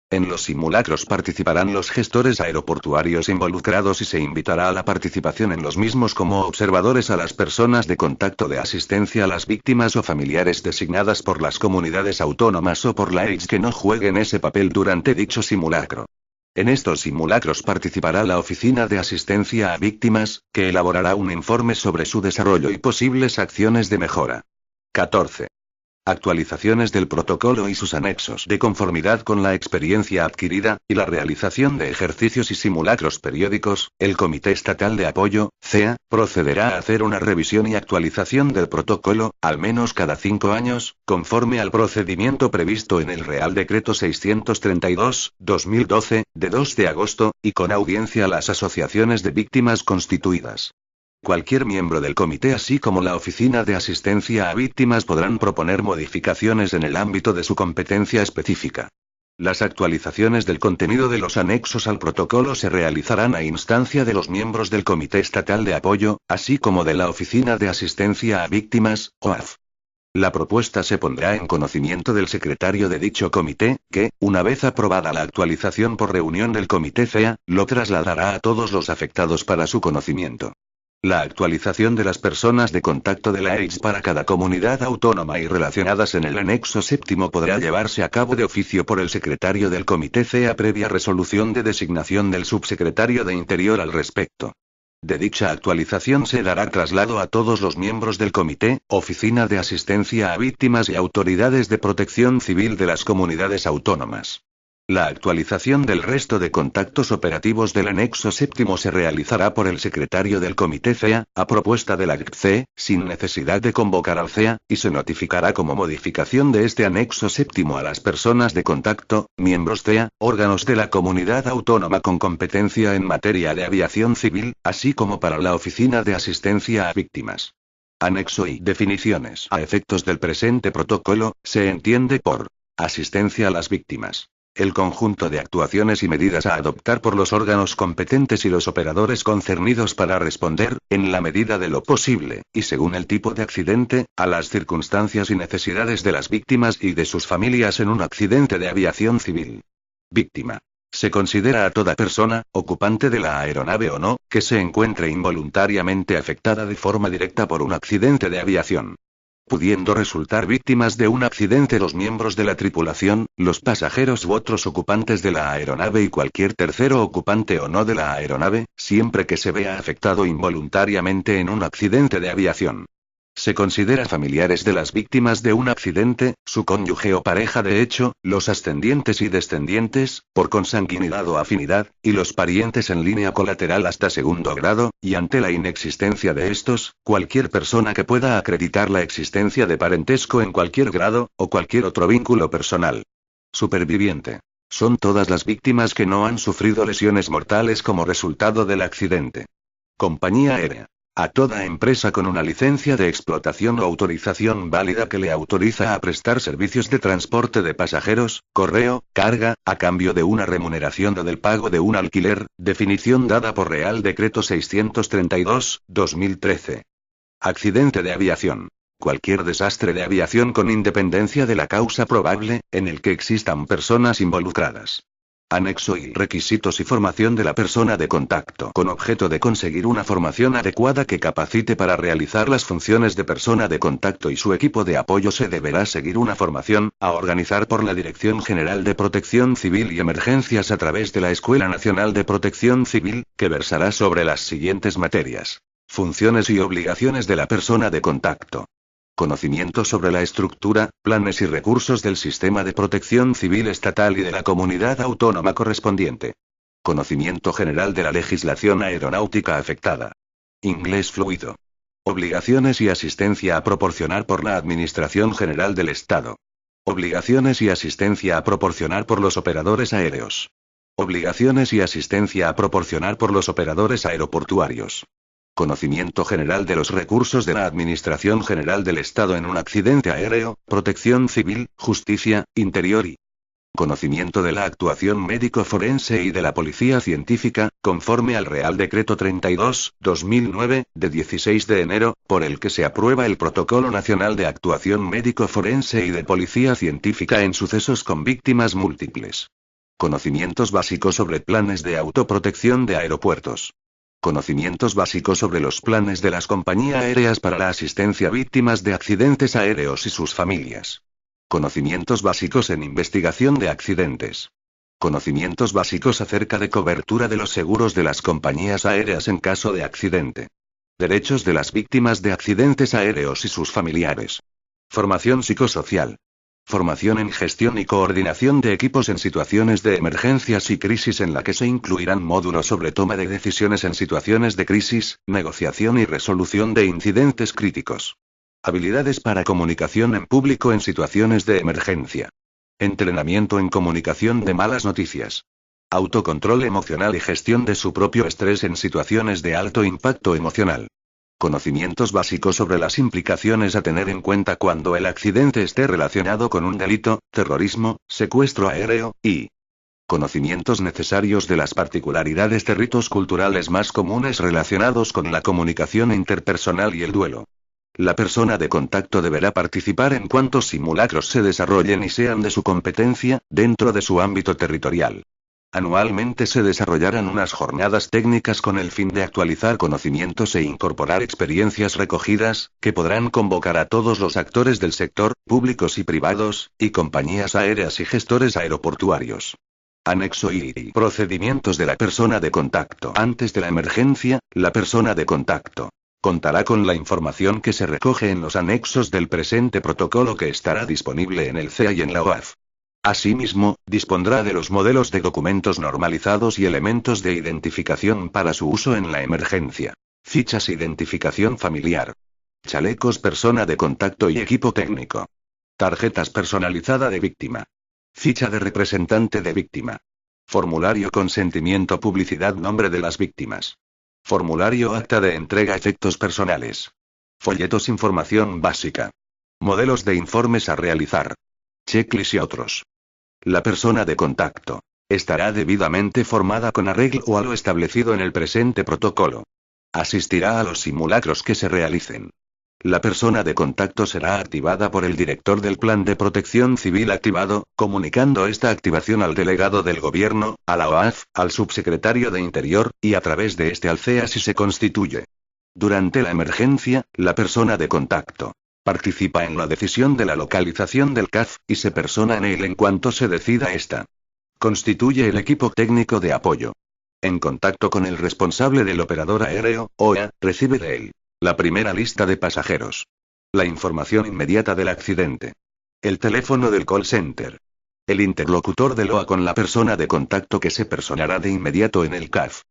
En los simulacros participarán los gestores aeroportuarios involucrados y se invitará a la participación en los mismos como observadores a las personas de contacto de asistencia a las víctimas o familiares designadas por las comunidades autónomas o por la AIS que no jueguen ese papel durante dicho simulacro. En estos simulacros participará la Oficina de Asistencia a Víctimas, que elaborará un informe sobre su desarrollo y posibles acciones de mejora. 14. Actualizaciones del protocolo y sus anexos de conformidad con la experiencia adquirida, y la realización de ejercicios y simulacros periódicos. El Comité Estatal de Apoyo, CEA, procederá a hacer una revisión y actualización del protocolo, al menos cada 5 años, conforme al procedimiento previsto en el Real Decreto 632/2012, de 2 de agosto, y con audiencia a las asociaciones de víctimas constituidas. Cualquier miembro del comité así como la Oficina de Asistencia a Víctimas podrán proponer modificaciones en el ámbito de su competencia específica. Las actualizaciones del contenido de los anexos al protocolo se realizarán a instancia de los miembros del Comité Estatal de Apoyo, así como de la Oficina de Asistencia a Víctimas, OAF. La propuesta se pondrá en conocimiento del secretario de dicho comité, que, una vez aprobada la actualización por reunión del comité CEA, lo trasladará a todos los afectados para su conocimiento. La actualización de las personas de contacto de la AIS para cada comunidad autónoma y relacionadas en el anexo séptimo podrá llevarse a cabo de oficio por el secretario del Comité CEA previa resolución de designación del subsecretario de Interior al respecto. De dicha actualización se dará traslado a todos los miembros del Comité, Oficina de Asistencia a Víctimas y autoridades de protección civil de las comunidades autónomas. La actualización del resto de contactos operativos del anexo séptimo se realizará por el secretario del Comité CEA, a propuesta de la GPC, sin necesidad de convocar al CEA, y se notificará como modificación de este anexo séptimo a las personas de contacto, miembros CEA, órganos de la comunidad autónoma con competencia en materia de aviación civil, así como para la Oficina de Asistencia a Víctimas. Anexo y definiciones. A efectos del presente protocolo, se entiende por asistencia a las víctimas el conjunto de actuaciones y medidas a adoptar por los órganos competentes y los operadores concernidos para responder, en la medida de lo posible, y según el tipo de accidente, a las circunstancias y necesidades de las víctimas y de sus familias en un accidente de aviación civil. Víctima. Se considera a toda persona, ocupante de la aeronave o no, que se encuentre involuntariamente afectada de forma directa por un accidente de aviación. pudiendo resultar víctimas de un accidente los miembros de la tripulación, los pasajeros u otros ocupantes de la aeronave y cualquier tercero ocupante o no de la aeronave, siempre que se vea afectado involuntariamente en un accidente de aviación. Se considera familiares de las víctimas de un accidente, su cónyuge o pareja de hecho, los ascendientes y descendientes, por consanguinidad o afinidad, y los parientes en línea colateral hasta segundo grado, y ante la inexistencia de estos, cualquier persona que pueda acreditar la existencia de parentesco en cualquier grado, o cualquier otro vínculo personal. Superviviente. Son todas las víctimas que no han sufrido lesiones mortales como resultado del accidente. Compañía aérea. A toda empresa con una licencia de explotación o autorización válida que le autoriza a prestar servicios de transporte de pasajeros, correo, carga, a cambio de una remuneración o del pago de un alquiler, definición dada por Real Decreto 632/2013. Accidente de aviación. Cualquier desastre de aviación con independencia de la causa probable, en el que existan personas involucradas. Anexo y requisitos y formación de la persona de contacto con objeto de conseguir una formación adecuada que capacite para realizar las funciones de persona de contacto y su equipo de apoyo. Se deberá seguir una formación, a organizar por la Dirección General de Protección Civil y Emergencias a través de la Escuela Nacional de Protección Civil, que versará sobre las siguientes materias. Funciones y obligaciones de la persona de contacto. Conocimiento sobre la estructura, planes y recursos del sistema de protección civil estatal y de la comunidad autónoma correspondiente. Conocimiento general de la legislación aeronáutica afectada. Inglés fluido. Obligaciones y asistencia a proporcionar por la Administración General del Estado. Obligaciones y asistencia a proporcionar por los operadores aéreos. Obligaciones y asistencia a proporcionar por los operadores aeroportuarios. Conocimiento general de los recursos de la Administración General del Estado en un accidente aéreo, protección civil, justicia, interior y conocimiento de la actuación médico-forense y de la policía científica, conforme al Real Decreto 32/2009, de 16 de enero, por el que se aprueba el Protocolo Nacional de Actuación Médico-Forense y de Policía Científica en sucesos con víctimas múltiples. Conocimientos básicos sobre planes de autoprotección de aeropuertos. Conocimientos básicos sobre los planes de las compañías aéreas para la asistencia a víctimas de accidentes aéreos y sus familias. Conocimientos básicos en investigación de accidentes. Conocimientos básicos acerca de cobertura de los seguros de las compañías aéreas en caso de accidente. Derechos de las víctimas de accidentes aéreos y sus familiares. Formación psicosocial. Formación en gestión y coordinación de equipos en situaciones de emergencias y crisis, en la que se incluirán módulos sobre toma de decisiones en situaciones de crisis, negociación y resolución de incidentes críticos. Habilidades para comunicación en público en situaciones de emergencia. Entrenamiento en comunicación de malas noticias. Autocontrol emocional y gestión de su propio estrés en situaciones de alto impacto emocional. Conocimientos básicos sobre las implicaciones a tener en cuenta cuando el accidente esté relacionado con un delito, terrorismo, secuestro aéreo, y conocimientos necesarios de las particularidades de ritos culturales más comunes relacionados con la comunicación interpersonal y el duelo. La persona de contacto deberá participar en cuantos simulacros se desarrollen y sean de su competencia, dentro de su ámbito territorial. Anualmente se desarrollarán unas jornadas técnicas con el fin de actualizar conocimientos e incorporar experiencias recogidas, que podrán convocar a todos los actores del sector, públicos y privados, y compañías aéreas y gestores aeroportuarios. Anexo y procedimientos de la persona de contacto. Antes de la emergencia, la persona de contacto contará con la información que se recoge en los anexos del presente protocolo, que estará disponible en el CEA y en la OAF. Asimismo, dispondrá de los modelos de documentos normalizados y elementos de identificación para su uso en la emergencia. Fichas identificación familiar. Chalecos persona de contacto y equipo técnico. Tarjetas personalizada de víctima. Ficha de representante de víctima. Formulario consentimiento publicidad nombre de las víctimas. Formulario acta de entrega efectos personales. Folletos información básica. Modelos de informes a realizar. Checklist y otros. La persona de contacto estará debidamente formada con arreglo a lo establecido en el presente protocolo. Asistirá a los simulacros que se realicen. La persona de contacto será activada por el director del Plan de Protección Civil activado, comunicando esta activación al delegado del Gobierno, a la OAF, al subsecretario de Interior, y a través de este al CEA si se constituye. Durante la emergencia, la persona de contacto Participa en la decisión de la localización del CAF, y se persona en él en cuanto se decida esta. Constituye el equipo técnico de apoyo. En contacto con el responsable del operador aéreo, OEA, recibe de él la primera lista de pasajeros. La información inmediata del accidente. El teléfono del call center. El interlocutor del OA con la persona de contacto que se personará de inmediato en el CAF.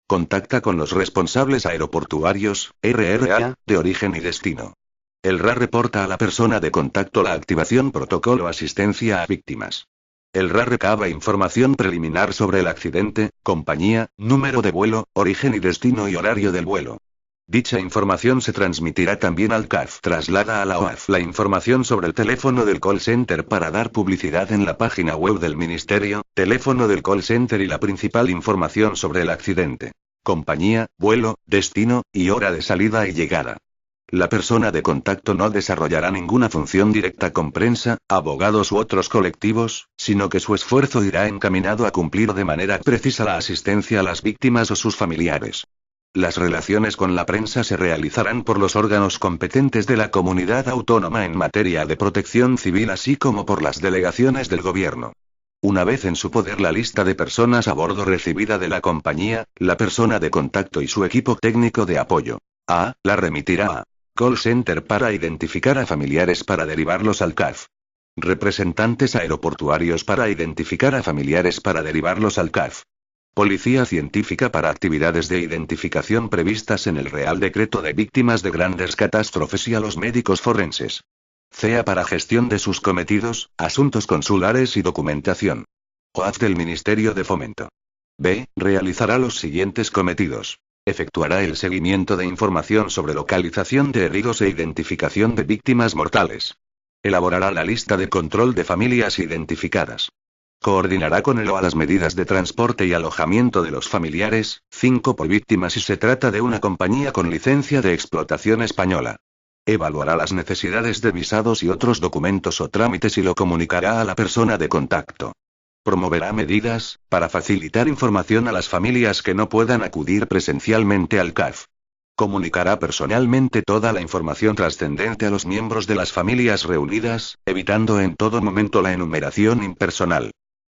Contacta con los responsables aeroportuarios, RRA, de origen y destino. El RA reporta a la persona de contacto la activación protocolo asistencia a víctimas. El RA recaba información preliminar sobre el accidente, compañía, número de vuelo, origen y destino y horario del vuelo. Dicha información se transmitirá también al CAF. Traslada a la OAF la información sobre el teléfono del call center para dar publicidad en la página web del ministerio, teléfono del call center y la principal información sobre el accidente. Compañía, vuelo, destino, y hora de salida y llegada. La persona de contacto no desarrollará ninguna función directa con prensa, abogados u otros colectivos, sino que su esfuerzo irá encaminado a cumplir de manera precisa la asistencia a las víctimas o sus familiares. Las relaciones con la prensa se realizarán por los órganos competentes de la comunidad autónoma en materia de protección civil, así como por las delegaciones del gobierno. Una vez en su poder la lista de personas a bordo recibida de la compañía, la persona de contacto y su equipo técnico de apoyo A la remitirá a call center para identificar a familiares para derivarlos al CAF. Representantes aeroportuarios para identificar a familiares para derivarlos al CAF. Policía científica para actividades de identificación previstas en el Real Decreto de Víctimas de Grandes Catástrofes y a los médicos forenses. CEA para gestión de sus cometidos, asuntos consulares y documentación. OAF del Ministerio de Fomento. B. Realizará los siguientes cometidos. Efectuará el seguimiento de información sobre localización de heridos e identificación de víctimas mortales. Elaborará la lista de control de familias identificadas. Coordinará con el OA las medidas de transporte y alojamiento de los familiares, 5 por víctima si se trata de una compañía con licencia de explotación española. Evaluará las necesidades de visados y otros documentos o trámites y lo comunicará a la persona de contacto. Promoverá medidas para facilitar información a las familias que no puedan acudir presencialmente al CAF. Comunicará personalmente toda la información trascendente a los miembros de las familias reunidas, evitando en todo momento la enumeración impersonal.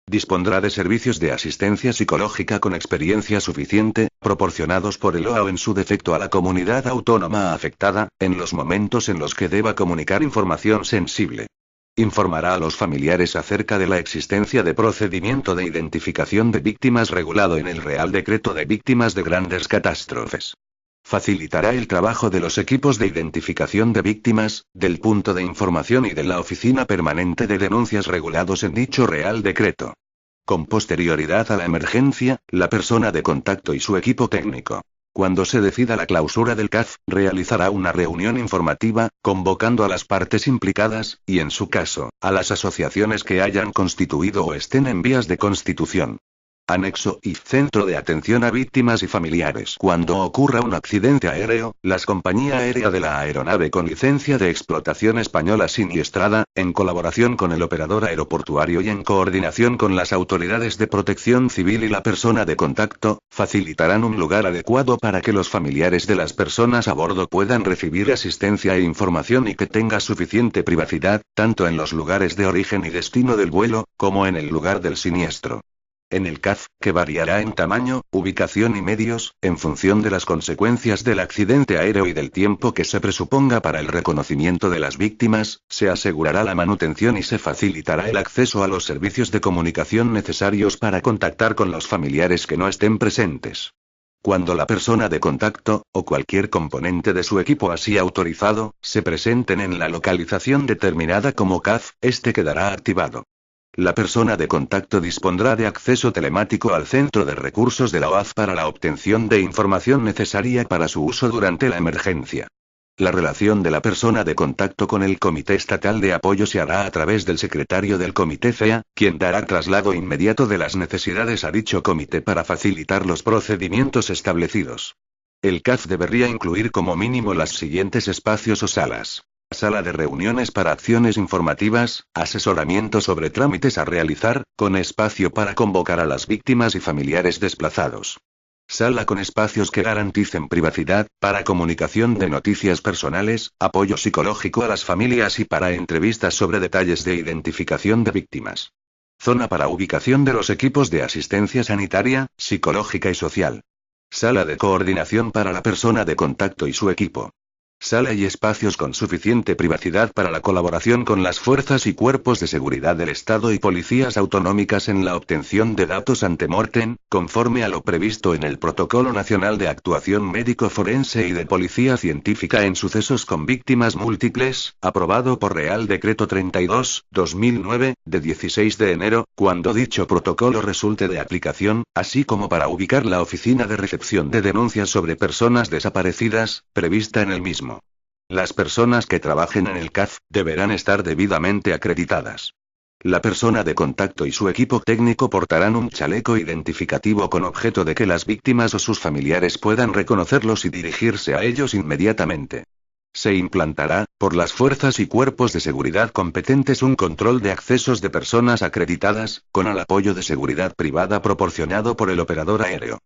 Dispondrá de servicios de asistencia psicológica con experiencia suficiente, proporcionados por el OA o en su defecto a la comunidad autónoma afectada, en los momentos en los que deba comunicar información sensible. Informará a los familiares acerca de la existencia de procedimiento de identificación de víctimas regulado en el Real Decreto de Víctimas de Grandes Catástrofes. Facilitará el trabajo de los equipos de identificación de víctimas, del punto de información y de la oficina permanente de denuncias regulados en dicho Real Decreto. Con posterioridad a la emergencia, la persona de contacto y su equipo técnico, cuando se decida la clausura del CAF, realizará una reunión informativa, convocando a las partes implicadas, y en su caso, a las asociaciones que hayan constituido o estén en vías de constitución. Anexo I. Centro de atención a víctimas y familiares. Cuando ocurra un accidente aéreo, la compañía aérea de la aeronave con licencia de explotación española siniestrada, en colaboración con el operador aeroportuario y en coordinación con las autoridades de protección civil y la persona de contacto, facilitarán un lugar adecuado para que los familiares de las personas a bordo puedan recibir asistencia e información y que tenga suficiente privacidad, tanto en los lugares de origen y destino del vuelo, como en el lugar del siniestro. En el CAF, que variará en tamaño, ubicación y medios, en función de las consecuencias del accidente aéreo y del tiempo que se presuponga para el reconocimiento de las víctimas, se asegurará la manutención y se facilitará el acceso a los servicios de comunicación necesarios para contactar con los familiares que no estén presentes. Cuando la persona de contacto, o cualquier componente de su equipo así autorizado, se presenten en la localización determinada como CAF, este quedará activado. La persona de contacto dispondrá de acceso telemático al centro de recursos de la OAF para la obtención de información necesaria para su uso durante la emergencia. La relación de la persona de contacto con el Comité Estatal de Apoyo se hará a través del secretario del Comité CEA, quien dará traslado inmediato de las necesidades a dicho comité para facilitar los procedimientos establecidos. El CAF debería incluir como mínimo los siguientes espacios o salas. Sala de reuniones para acciones informativas, asesoramiento sobre trámites a realizar, con espacio para convocar a las víctimas y familiares desplazados. Sala con espacios que garanticen privacidad, para comunicación de noticias personales, apoyo psicológico a las familias y para entrevistas sobre detalles de identificación de víctimas. Zona para ubicación de los equipos de asistencia sanitaria, psicológica y social. Sala de coordinación para la persona de contacto y su equipo. Sala y espacios con suficiente privacidad para la colaboración con las fuerzas y cuerpos de seguridad del Estado y policías autonómicas en la obtención de datos ante mortem, conforme a lo previsto en el Protocolo Nacional de Actuación Médico Forense y de Policía Científica en sucesos con víctimas múltiples, aprobado por Real Decreto 32/2009, de 16 de enero, cuando dicho protocolo resulte de aplicación, así como para ubicar la oficina de recepción de denuncias sobre personas desaparecidas, prevista en el mismo. Las personas que trabajen en el CAF deberán estar debidamente acreditadas. La persona de contacto y su equipo técnico portarán un chaleco identificativo con objeto de que las víctimas o sus familiares puedan reconocerlos y dirigirse a ellos inmediatamente. Se implantará, por las fuerzas y cuerpos de seguridad competentes, un control de accesos de personas acreditadas, con el apoyo de seguridad privada proporcionado por el operador aéreo.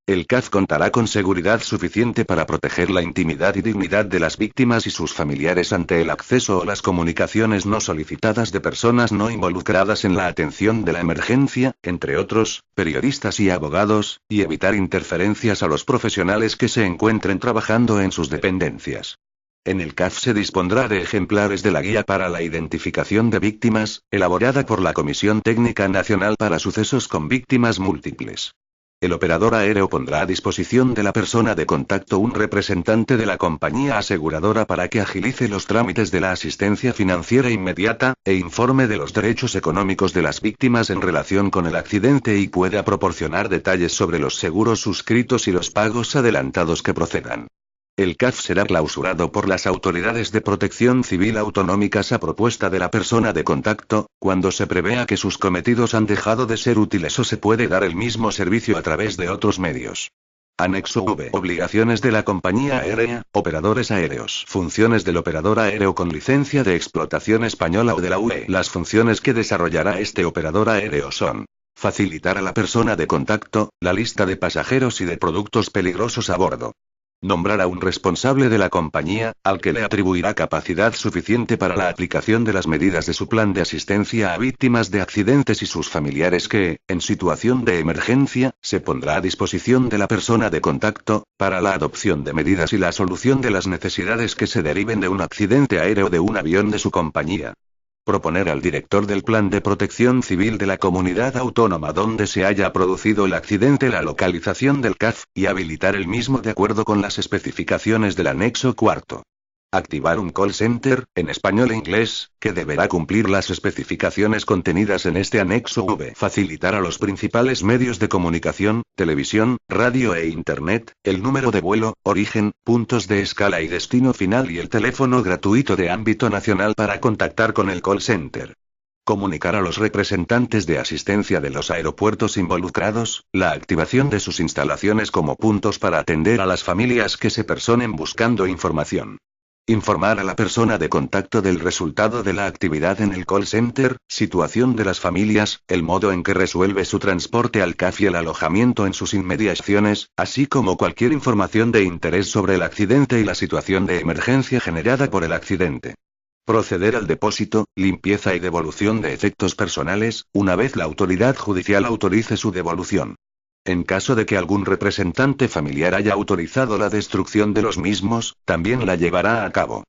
El CAF contará con seguridad suficiente para proteger la intimidad y dignidad de las víctimas y sus familiares ante el acceso o las comunicaciones no solicitadas de personas no involucradas en la atención de la emergencia, entre otros, periodistas y abogados, y evitar interferencias a los profesionales que se encuentren trabajando en sus dependencias. En el CAF se dispondrá de ejemplares de la Guía para la Identificación de Víctimas, elaborada por la Comisión Técnica Nacional para Sucesos con Víctimas Múltiples. El operador aéreo pondrá a disposición de la persona de contacto un representante de la compañía aseguradora para que agilice los trámites de la asistencia financiera inmediata, e informe de los derechos económicos de las víctimas en relación con el accidente y pueda proporcionar detalles sobre los seguros suscritos y los pagos adelantados que procedan. El CAF será clausurado por las autoridades de protección civil autonómicas a propuesta de la persona de contacto, cuando se prevea que sus cometidos han dejado de ser útiles o se puede dar el mismo servicio a través de otros medios. Anexo V. Obligaciones de la compañía aérea, operadores aéreos. Funciones del operador aéreo con licencia de explotación española o de la UE. Las funciones que desarrollará este operador aéreo son: facilitar a la persona de contacto la lista de pasajeros y de productos peligrosos a bordo. Nombrar a un responsable de la compañía, al que le atribuirá capacidad suficiente para la aplicación de las medidas de su plan de asistencia a víctimas de accidentes y sus familiares que, en situación de emergencia, se pondrá a disposición de la persona de contacto, para la adopción de medidas y la solución de las necesidades que se deriven de un accidente aéreo de un avión de su compañía. Proponer al director del Plan de Protección Civil de la comunidad autónoma donde se haya producido el accidente la localización del CAF, y habilitar el mismo de acuerdo con las especificaciones del anexo cuarto. Activar un call center, en español e inglés, que deberá cumplir las especificaciones contenidas en este anexo V. Facilitar a los principales medios de comunicación, televisión, radio e internet, el número de vuelo, origen, puntos de escala y destino final y el teléfono gratuito de ámbito nacional para contactar con el call center. Comunicar a los representantes de asistencia de los aeropuertos involucrados, la activación de sus instalaciones como puntos para atender a las familias que se personen buscando información. Informar a la persona de contacto del resultado de la actividad en el call center, situación de las familias, el modo en que resuelve su transporte al CAF y el alojamiento en sus inmediaciones, así como cualquier información de interés sobre el accidente y la situación de emergencia generada por el accidente. Proceder al depósito, limpieza y devolución de efectos personales, una vez la autoridad judicial autorice su devolución. En caso de que algún representante familiar haya autorizado la destrucción de los mismos, también la llevará a cabo.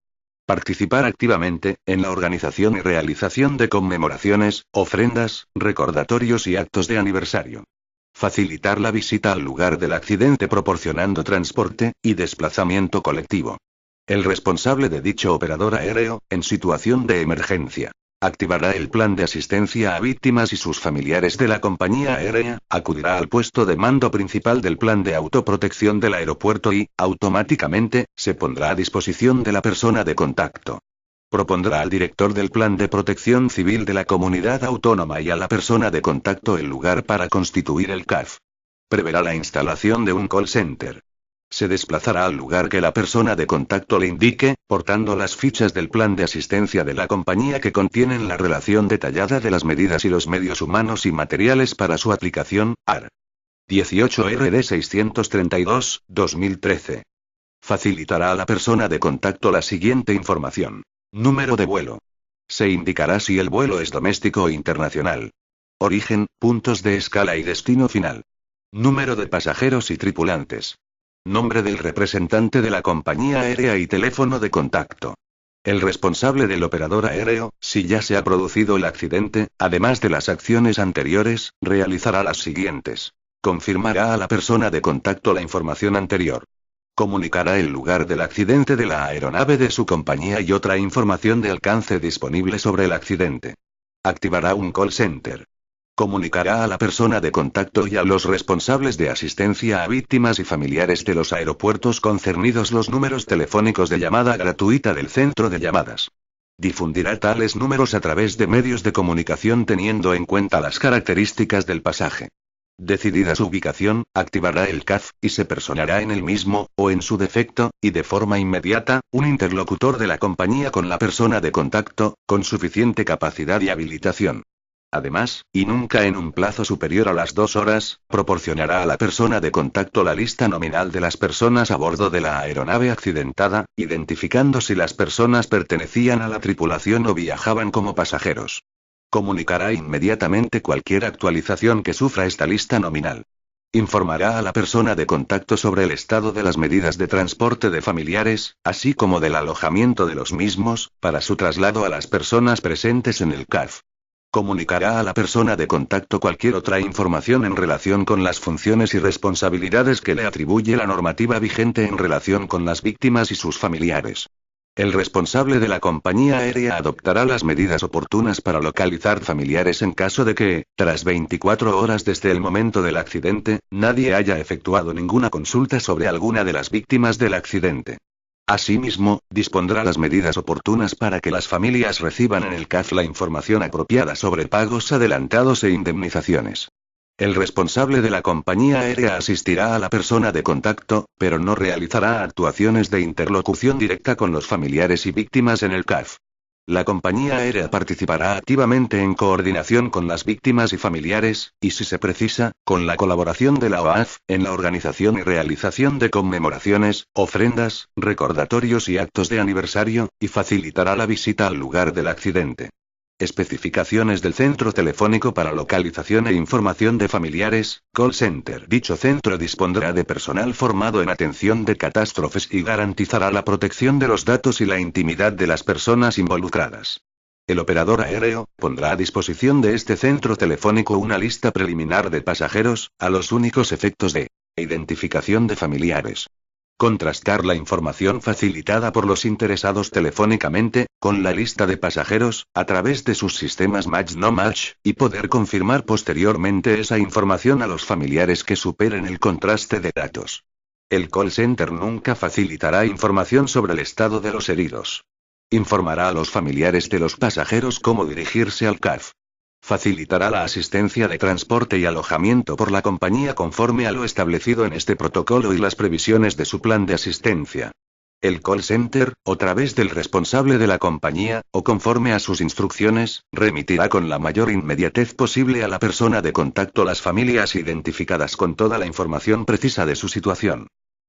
Participar activamente, en la organización y realización de conmemoraciones, ofrendas, recordatorios y actos de aniversario. Facilitar la visita al lugar del accidente proporcionando transporte y desplazamiento colectivo. El responsable de dicho operador aéreo, en situación de emergencia, activará el plan de asistencia a víctimas y sus familiares de la compañía aérea, acudirá al puesto de mando principal del plan de autoprotección del aeropuerto y, automáticamente, se pondrá a disposición de la persona de contacto. Propondrá al director del plan de protección civil de la comunidad autónoma y a la persona de contacto el lugar para constituir el CAF. Preverá la instalación de un call center. Se desplazará al lugar que la persona de contacto le indique, portando las fichas del plan de asistencia de la compañía que contienen la relación detallada de las medidas y los medios humanos y materiales para su aplicación, AR. 18 RD 632, 2013. Facilitará a la persona de contacto la siguiente información. Número de vuelo. Se indicará si el vuelo es doméstico o internacional. Origen, puntos de escala y destino final. Número de pasajeros y tripulantes. Nombre del representante de la compañía aérea y teléfono de contacto. El responsable del operador aéreo, si ya se ha producido el accidente, además de las acciones anteriores, realizará las siguientes. Confirmará a la persona de contacto la información anterior. Comunicará el lugar del accidente de la aeronave de su compañía y otra información de alcance disponible sobre el accidente. Activará un call center. Comunicará a la persona de contacto y a los responsables de asistencia a víctimas y familiares de los aeropuertos concernidos los números telefónicos de llamada gratuita del centro de llamadas. Difundirá tales números a través de medios de comunicación teniendo en cuenta las características del pasaje. Decidida su ubicación, activará el CAF, y se personará en el mismo, o en su defecto, y de forma inmediata, un interlocutor de la compañía con la persona de contacto, con suficiente capacidad y habilitación. Además, y nunca en un plazo superior a las 2 horas, proporcionará a la persona de contacto la lista nominal de las personas a bordo de la aeronave accidentada, identificando si las personas pertenecían a la tripulación o viajaban como pasajeros. Comunicará inmediatamente cualquier actualización que sufra esta lista nominal. Informará a la persona de contacto sobre el estado de las medidas de transporte de familiares, así como del alojamiento de los mismos, para su traslado a las personas presentes en el CAF. Comunicará a la persona de contacto cualquier otra información en relación con las funciones y responsabilidades que le atribuye la normativa vigente en relación con las víctimas y sus familiares. El responsable de la compañía aérea adoptará las medidas oportunas para localizar familiares en caso de que, tras 24 horas desde el momento del accidente, nadie haya efectuado ninguna consulta sobre alguna de las víctimas del accidente. Asimismo, dispondrá las medidas oportunas para que las familias reciban en el CAF la información apropiada sobre pagos adelantados e indemnizaciones. El responsable de la compañía aérea asistirá a la persona de contacto, pero no realizará actuaciones de interlocución directa con los familiares y víctimas en el CAF. La compañía aérea participará activamente en coordinación con las víctimas y familiares, y si se precisa, con la colaboración de la OAF, en la organización y realización de conmemoraciones, ofrendas, recordatorios y actos de aniversario, y facilitará la visita al lugar del accidente. Especificaciones del centro telefónico para localización e información de familiares, call center. Dicho centro dispondrá de personal formado en atención de catástrofes y garantizará la protección de los datos y la intimidad de las personas involucradas. El operador aéreo pondrá a disposición de este centro telefónico una lista preliminar de pasajeros, a los únicos efectos de identificación de familiares. Contrastar la información facilitada por los interesados telefónicamente, con la lista de pasajeros, a través de sus sistemas Match-No Match, y poder confirmar posteriormente esa información a los familiares que superen el contraste de datos. El call center nunca facilitará información sobre el estado de los heridos. Informará a los familiares de los pasajeros cómo dirigirse al CAF. Facilitará la asistencia de transporte y alojamiento por la compañía conforme a lo establecido en este protocolo y las previsiones de su plan de asistencia. El call center, o a través del responsable de la compañía, o conforme a sus instrucciones, remitirá con la mayor inmediatez posible a la persona de contacto las familias identificadas con toda la información precisa de su situación.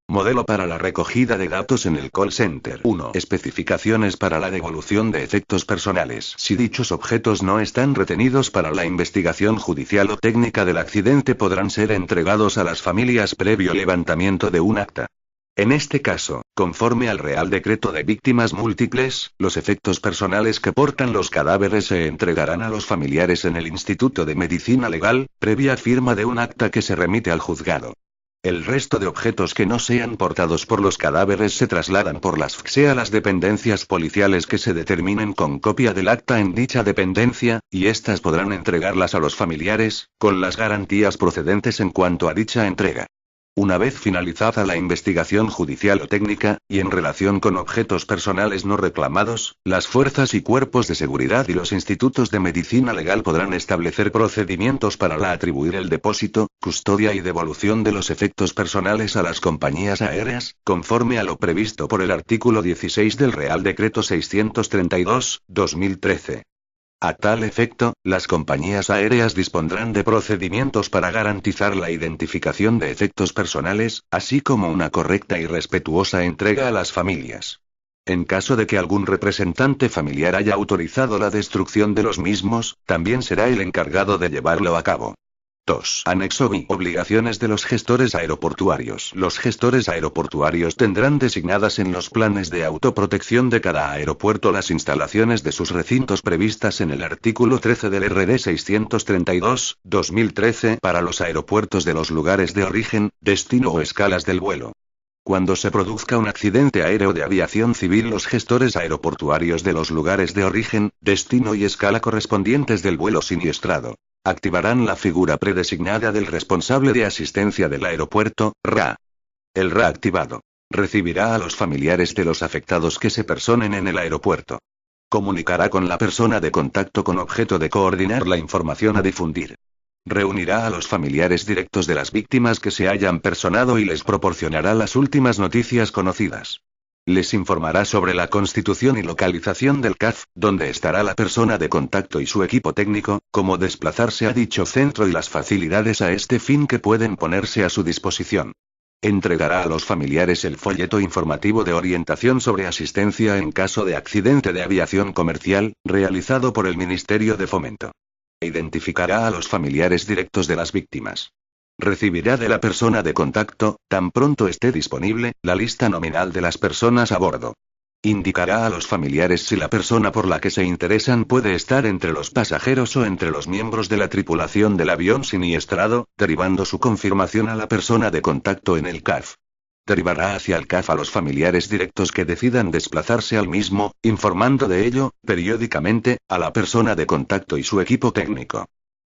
Modelo para la recogida de datos en el call center. 1. Especificaciones para la devolución de efectos personales. Si dichos objetos no están retenidos para la investigación judicial o técnica del accidente, podrán ser entregados a las familias previo levantamiento de un acta. En este caso, conforme al Real Decreto de Víctimas Múltiples, los efectos personales que portan los cadáveres se entregarán a los familiares en el Instituto de Medicina Legal, previa firma de un acta que se remite al juzgado. El resto de objetos que no sean portados por los cadáveres se trasladan por las FCE a las dependencias policiales que se determinen con copia del acta en dicha dependencia, y éstas podrán entregarlas a los familiares, con las garantías procedentes en cuanto a dicha entrega. Una vez finalizada la investigación judicial o técnica, y en relación con objetos personales no reclamados, las fuerzas y cuerpos de seguridad y los institutos de medicina legal podrán establecer procedimientos para atribuir el depósito, custodia y devolución de los efectos personales a las compañías aéreas, conforme a lo previsto por el artículo 16 del Real Decreto 632/2013. A tal efecto, las compañías aéreas dispondrán de procedimientos para garantizar la identificación de efectos personales, así como una correcta y respetuosa entrega a las familias. En caso de que algún representante familiar haya autorizado la destrucción de los mismos, también será el encargado de llevarlo a cabo. 2. Anexo B. Obligaciones de los gestores aeroportuarios. Los gestores aeroportuarios tendrán designadas en los planes de autoprotección de cada aeropuerto las instalaciones de sus recintos previstas en el artículo 13 del RD 632/2013 para los aeropuertos de los lugares de origen, destino o escalas del vuelo. Cuando se produzca un accidente aéreo de aviación civil, los gestores aeroportuarios de los lugares de origen, destino y escala correspondientes del vuelo siniestrado activarán la figura predesignada del responsable de asistencia del aeropuerto, RA. El RA activado recibirá a los familiares de los afectados que se personen en el aeropuerto. Comunicará con la persona de contacto con objeto de coordinar la información a difundir. Reunirá a los familiares directos de las víctimas que se hayan personado y les proporcionará las últimas noticias conocidas. Les informará sobre la constitución y localización del CAF, donde estará la persona de contacto y su equipo técnico, cómo desplazarse a dicho centro y las facilidades a este fin que pueden ponerse a su disposición. Entregará a los familiares el folleto informativo de orientación sobre asistencia en caso de accidente de aviación comercial, realizado por el Ministerio de Fomento. Identificará a los familiares directos de las víctimas. Recibirá de la persona de contacto, tan pronto esté disponible, la lista nominal de las personas a bordo. Indicará a los familiares si la persona por la que se interesan puede estar entre los pasajeros o entre los miembros de la tripulación del avión siniestrado, derivando su confirmación a la persona de contacto en el CAF. Derivará hacia el CAF a los familiares directos que decidan desplazarse al mismo, informando de ello, periódicamente, a la persona de contacto y su equipo técnico.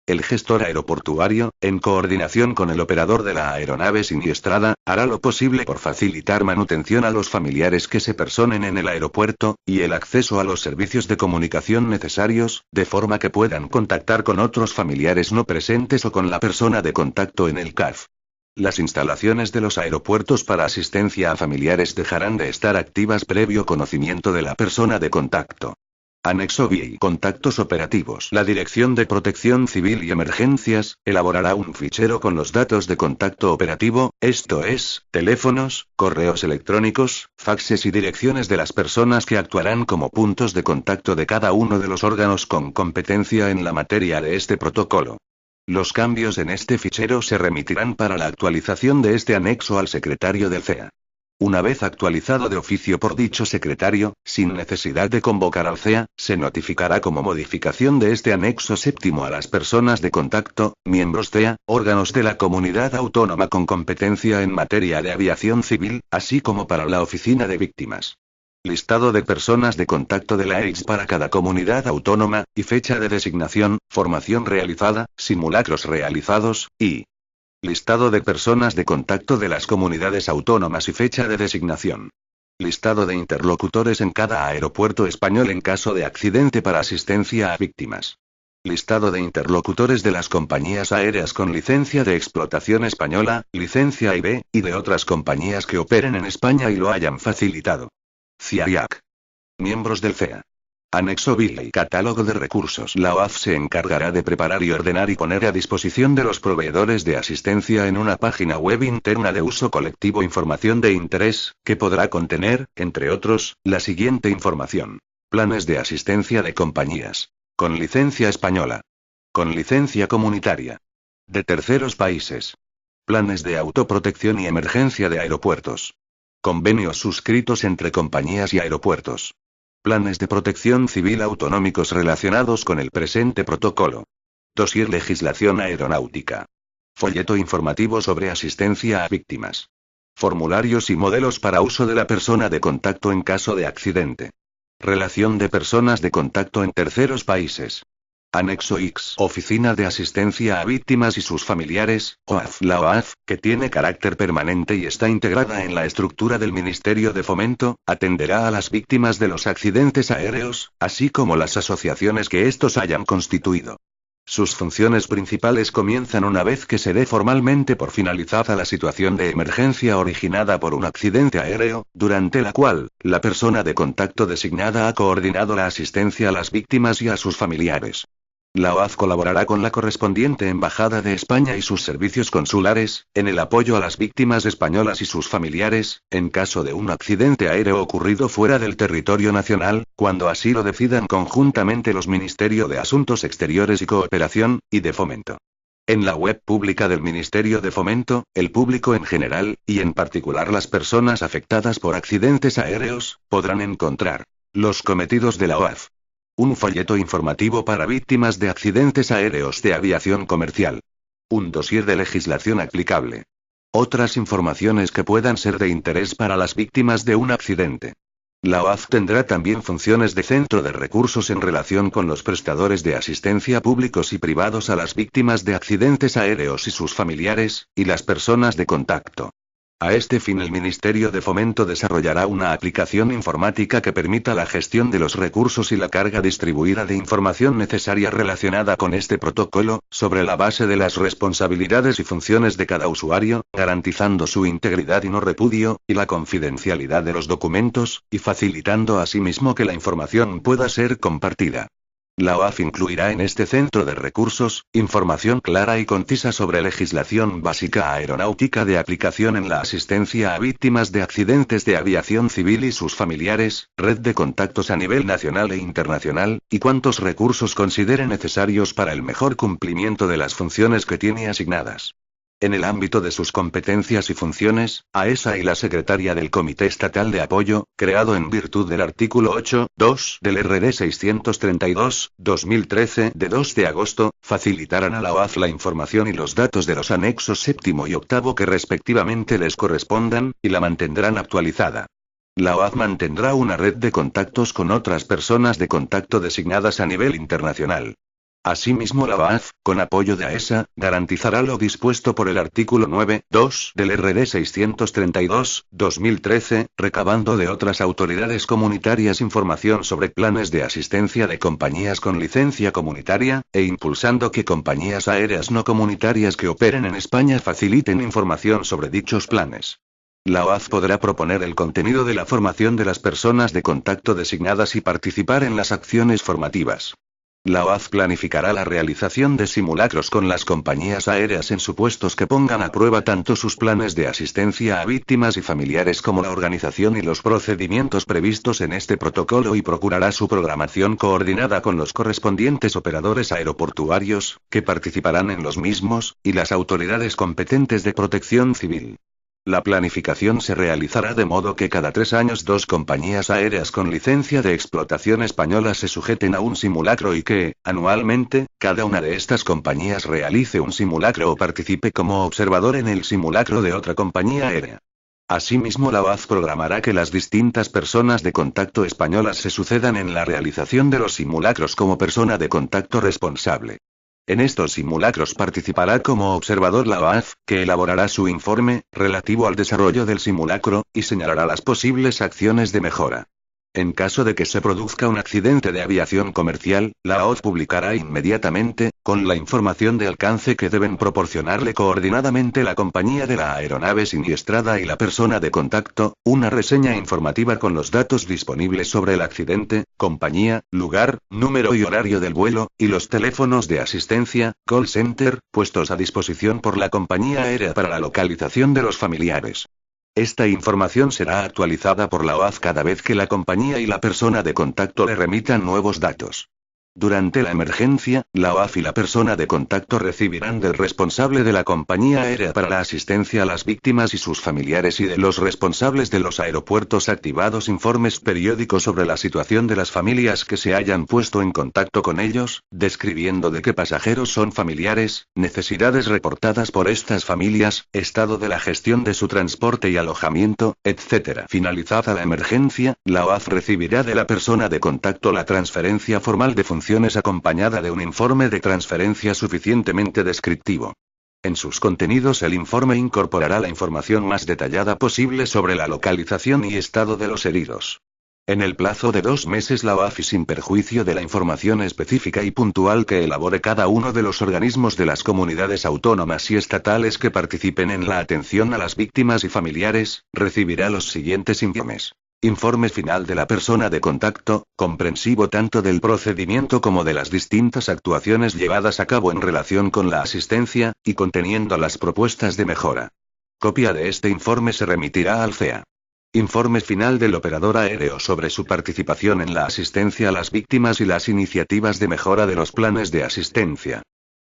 El gestor aeroportuario, en coordinación con el operador de la aeronave siniestrada, hará lo posible por facilitar manutención a los familiares que se personen en el aeropuerto, y el acceso a los servicios de comunicación necesarios, de forma que puedan contactar con otros familiares no presentes o con la persona de contacto en el CAF. Las instalaciones de los aeropuertos para asistencia a familiares dejarán de estar activas previo conocimiento de la persona de contacto. Anexo B. Contactos operativos. La Dirección de Protección Civil y Emergencias elaborará un fichero con los datos de contacto operativo, esto es, teléfonos, correos electrónicos, faxes y direcciones de las personas que actuarán como puntos de contacto de cada uno de los órganos con competencia en la materia de este protocolo. Los cambios en este fichero se remitirán para la actualización de este anexo al secretario del CEA. Una vez actualizado de oficio por dicho secretario, sin necesidad de convocar al CEA, se notificará como modificación de este anexo séptimo a las personas de contacto, miembros CEA, órganos de la comunidad autónoma con competencia en materia de aviación civil, así como para la oficina de víctimas. Listado de personas de contacto de la EIS para cada comunidad autónoma, y fecha de designación, formación realizada, simulacros realizados, y listado de personas de contacto de las comunidades autónomas y fecha de designación. Listado de interlocutores en cada aeropuerto español en caso de accidente para asistencia a víctimas. Listado de interlocutores de las compañías aéreas con licencia de explotación española, licencia IB, y de otras compañías que operen en España y lo hayan facilitado. CIAIAC. Miembros del CEA. Anexo B. Catálogo de recursos. La OAF se encargará de preparar y ordenar y poner a disposición de los proveedores de asistencia en una página web interna de uso colectivo información de interés, que podrá contener, entre otros, la siguiente información. Planes de asistencia de compañías. Con licencia española. Con licencia comunitaria. De terceros países. Planes de autoprotección y emergencia de aeropuertos. Convenios suscritos entre compañías y aeropuertos. Planes de protección civil autonómicos relacionados con el presente protocolo. Dossier legislación aeronáutica. Folleto informativo sobre asistencia a víctimas. Formularios y modelos para uso de la persona de contacto en caso de accidente. Relación de personas de contacto en terceros países. Anexo X. Oficina de Asistencia a Víctimas y sus familiares, OAF. La OAF, que tiene carácter permanente y está integrada en la estructura del Ministerio de Fomento, atenderá a las víctimas de los accidentes aéreos, así como las asociaciones que estos hayan constituido. Sus funciones principales comienzan una vez que se dé formalmente por finalizada la situación de emergencia originada por un accidente aéreo, durante la cual, la persona de contacto designada ha coordinado la asistencia a las víctimas y a sus familiares. La OAZ colaborará con la correspondiente Embajada de España y sus servicios consulares, en el apoyo a las víctimas españolas y sus familiares, en caso de un accidente aéreo ocurrido fuera del territorio nacional, cuando así lo decidan conjuntamente los Ministerio de Asuntos Exteriores y Cooperación, y de Fomento. En la web pública del Ministerio de Fomento, el público en general, y en particular las personas afectadas por accidentes aéreos, podrán encontrar los cometidos de la OAZ. Un folleto informativo para víctimas de accidentes aéreos de aviación comercial. Un dossier de legislación aplicable. Otras informaciones que puedan ser de interés para las víctimas de un accidente. La OAZ tendrá también funciones de centro de recursos en relación con los prestadores de asistencia públicos y privados a las víctimas de accidentes aéreos y sus familiares, y las personas de contacto. A este fin el Ministerio de Fomento desarrollará una aplicación informática que permita la gestión de los recursos y la carga distribuida de información necesaria relacionada con este protocolo, sobre la base de las responsabilidades y funciones de cada usuario, garantizando su integridad y no repudio, y la confidencialidad de los documentos, y facilitando asimismo que la información pueda ser compartida. La OAF incluirá en este centro de recursos, información clara y concisa sobre legislación básica aeronáutica de aplicación en la asistencia a víctimas de accidentes de aviación civil y sus familiares, red de contactos a nivel nacional e internacional, y cuantos recursos considere necesarios para el mejor cumplimiento de las funciones que tiene asignadas. En el ámbito de sus competencias y funciones, AESA y la Secretaria del Comité Estatal de Apoyo, creado en virtud del artículo 8.2 del RD 632/2013 de 2 de agosto, facilitarán a la OAF la información y los datos de los anexos séptimo y octavo que respectivamente les correspondan, y la mantendrán actualizada. La OAF mantendrá una red de contactos con otras personas de contacto designadas a nivel internacional. Asimismo la OAF, con apoyo de AESA, garantizará lo dispuesto por el artículo 9.2 del RD 632/2013, recabando de otras autoridades comunitarias información sobre planes de asistencia de compañías con licencia comunitaria, e impulsando que compañías aéreas no comunitarias que operen en España faciliten información sobre dichos planes. La OAF podrá proponer el contenido de la formación de las personas de contacto designadas y participar en las acciones formativas. La OAF planificará la realización de simulacros con las compañías aéreas en supuestos que pongan a prueba tanto sus planes de asistencia a víctimas y familiares como la organización y los procedimientos previstos en este protocolo, y procurará su programación coordinada con los correspondientes operadores aeroportuarios, que participarán en los mismos, y las autoridades competentes de protección civil. La planificación se realizará de modo que cada 3 años 2 compañías aéreas con licencia de explotación española se sujeten a un simulacro y que, anualmente, cada una de estas compañías realice un simulacro o participe como observador en el simulacro de otra compañía aérea. Asimismo la OAF programará que las distintas personas de contacto españolas se sucedan en la realización de los simulacros como persona de contacto responsable. En estos simulacros participará como observador la OAF, que elaborará su informe, relativo al desarrollo del simulacro, y señalará las posibles acciones de mejora. En caso de que se produzca un accidente de aviación comercial, la OAF publicará inmediatamente, con la información de alcance que deben proporcionarle coordinadamente la compañía de la aeronave siniestrada y la persona de contacto, una reseña informativa con los datos disponibles sobre el accidente, compañía, lugar, número y horario del vuelo, y los teléfonos de asistencia, call center, puestos a disposición por la compañía aérea para la localización de los familiares. Esta información será actualizada por la OAF cada vez que la compañía y la persona de contacto le remitan nuevos datos. Durante la emergencia, la OAF y la persona de contacto recibirán del responsable de la compañía aérea para la asistencia a las víctimas y sus familiares y de los responsables de los aeropuertos activados informes periódicos sobre la situación de las familias que se hayan puesto en contacto con ellos, describiendo de qué pasajeros son familiares, necesidades reportadas por estas familias, estado de la gestión de su transporte y alojamiento, etc. Finalizada la emergencia, la OAF recibirá de la persona de contacto la transferencia formal de funciones acompañada de un informe de transferencia suficientemente descriptivo. En sus contenidos el informe incorporará la información más detallada posible sobre la localización y estado de los heridos. En el plazo de 2 meses la OAF y sin perjuicio de la información específica y puntual que elabore cada uno de los organismos de las comunidades autónomas y estatales que participen en la atención a las víctimas y familiares, recibirá los siguientes informes. Informe final de la persona de contacto, comprensivo tanto del procedimiento como de las distintas actuaciones llevadas a cabo en relación con la asistencia, y conteniendo las propuestas de mejora. Copia de este informe se remitirá al CEA. Informe final del operador aéreo sobre su participación en la asistencia a las víctimas y las iniciativas de mejora de los planes de asistencia.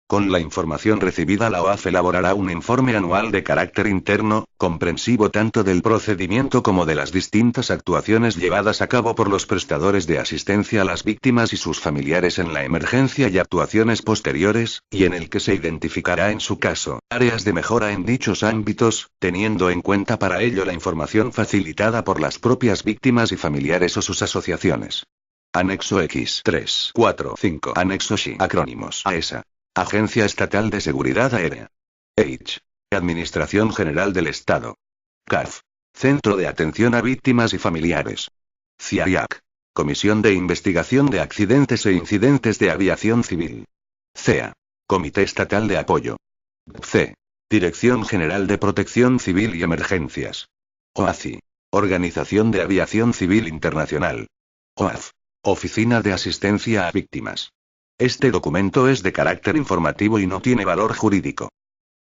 Con la información recibida, la OAF elaborará un informe anual de carácter interno, comprensivo tanto del procedimiento como de las distintas actuaciones llevadas a cabo por los prestadores de asistencia a las víctimas y sus familiares en la emergencia y actuaciones posteriores, y en el que se identificará en su caso áreas de mejora en dichos ámbitos, teniendo en cuenta para ello la información facilitada por las propias víctimas y familiares o sus asociaciones. Anexo X 3, 4, 5. Anexo XI. Acrónimos. AESA. Agencia Estatal de Seguridad Aérea. H. Administración General del Estado. CAF. Centro de Atención a Víctimas y Familiares. CIAIAC. Comisión de Investigación de Accidentes e Incidentes de Aviación Civil. CEA. Comité Estatal de Apoyo. C. Dirección General de Protección Civil y Emergencias. OACI. Organización de Aviación Civil Internacional. OAF. Oficina de Asistencia a Víctimas. Este documento es de carácter informativo y no tiene valor jurídico.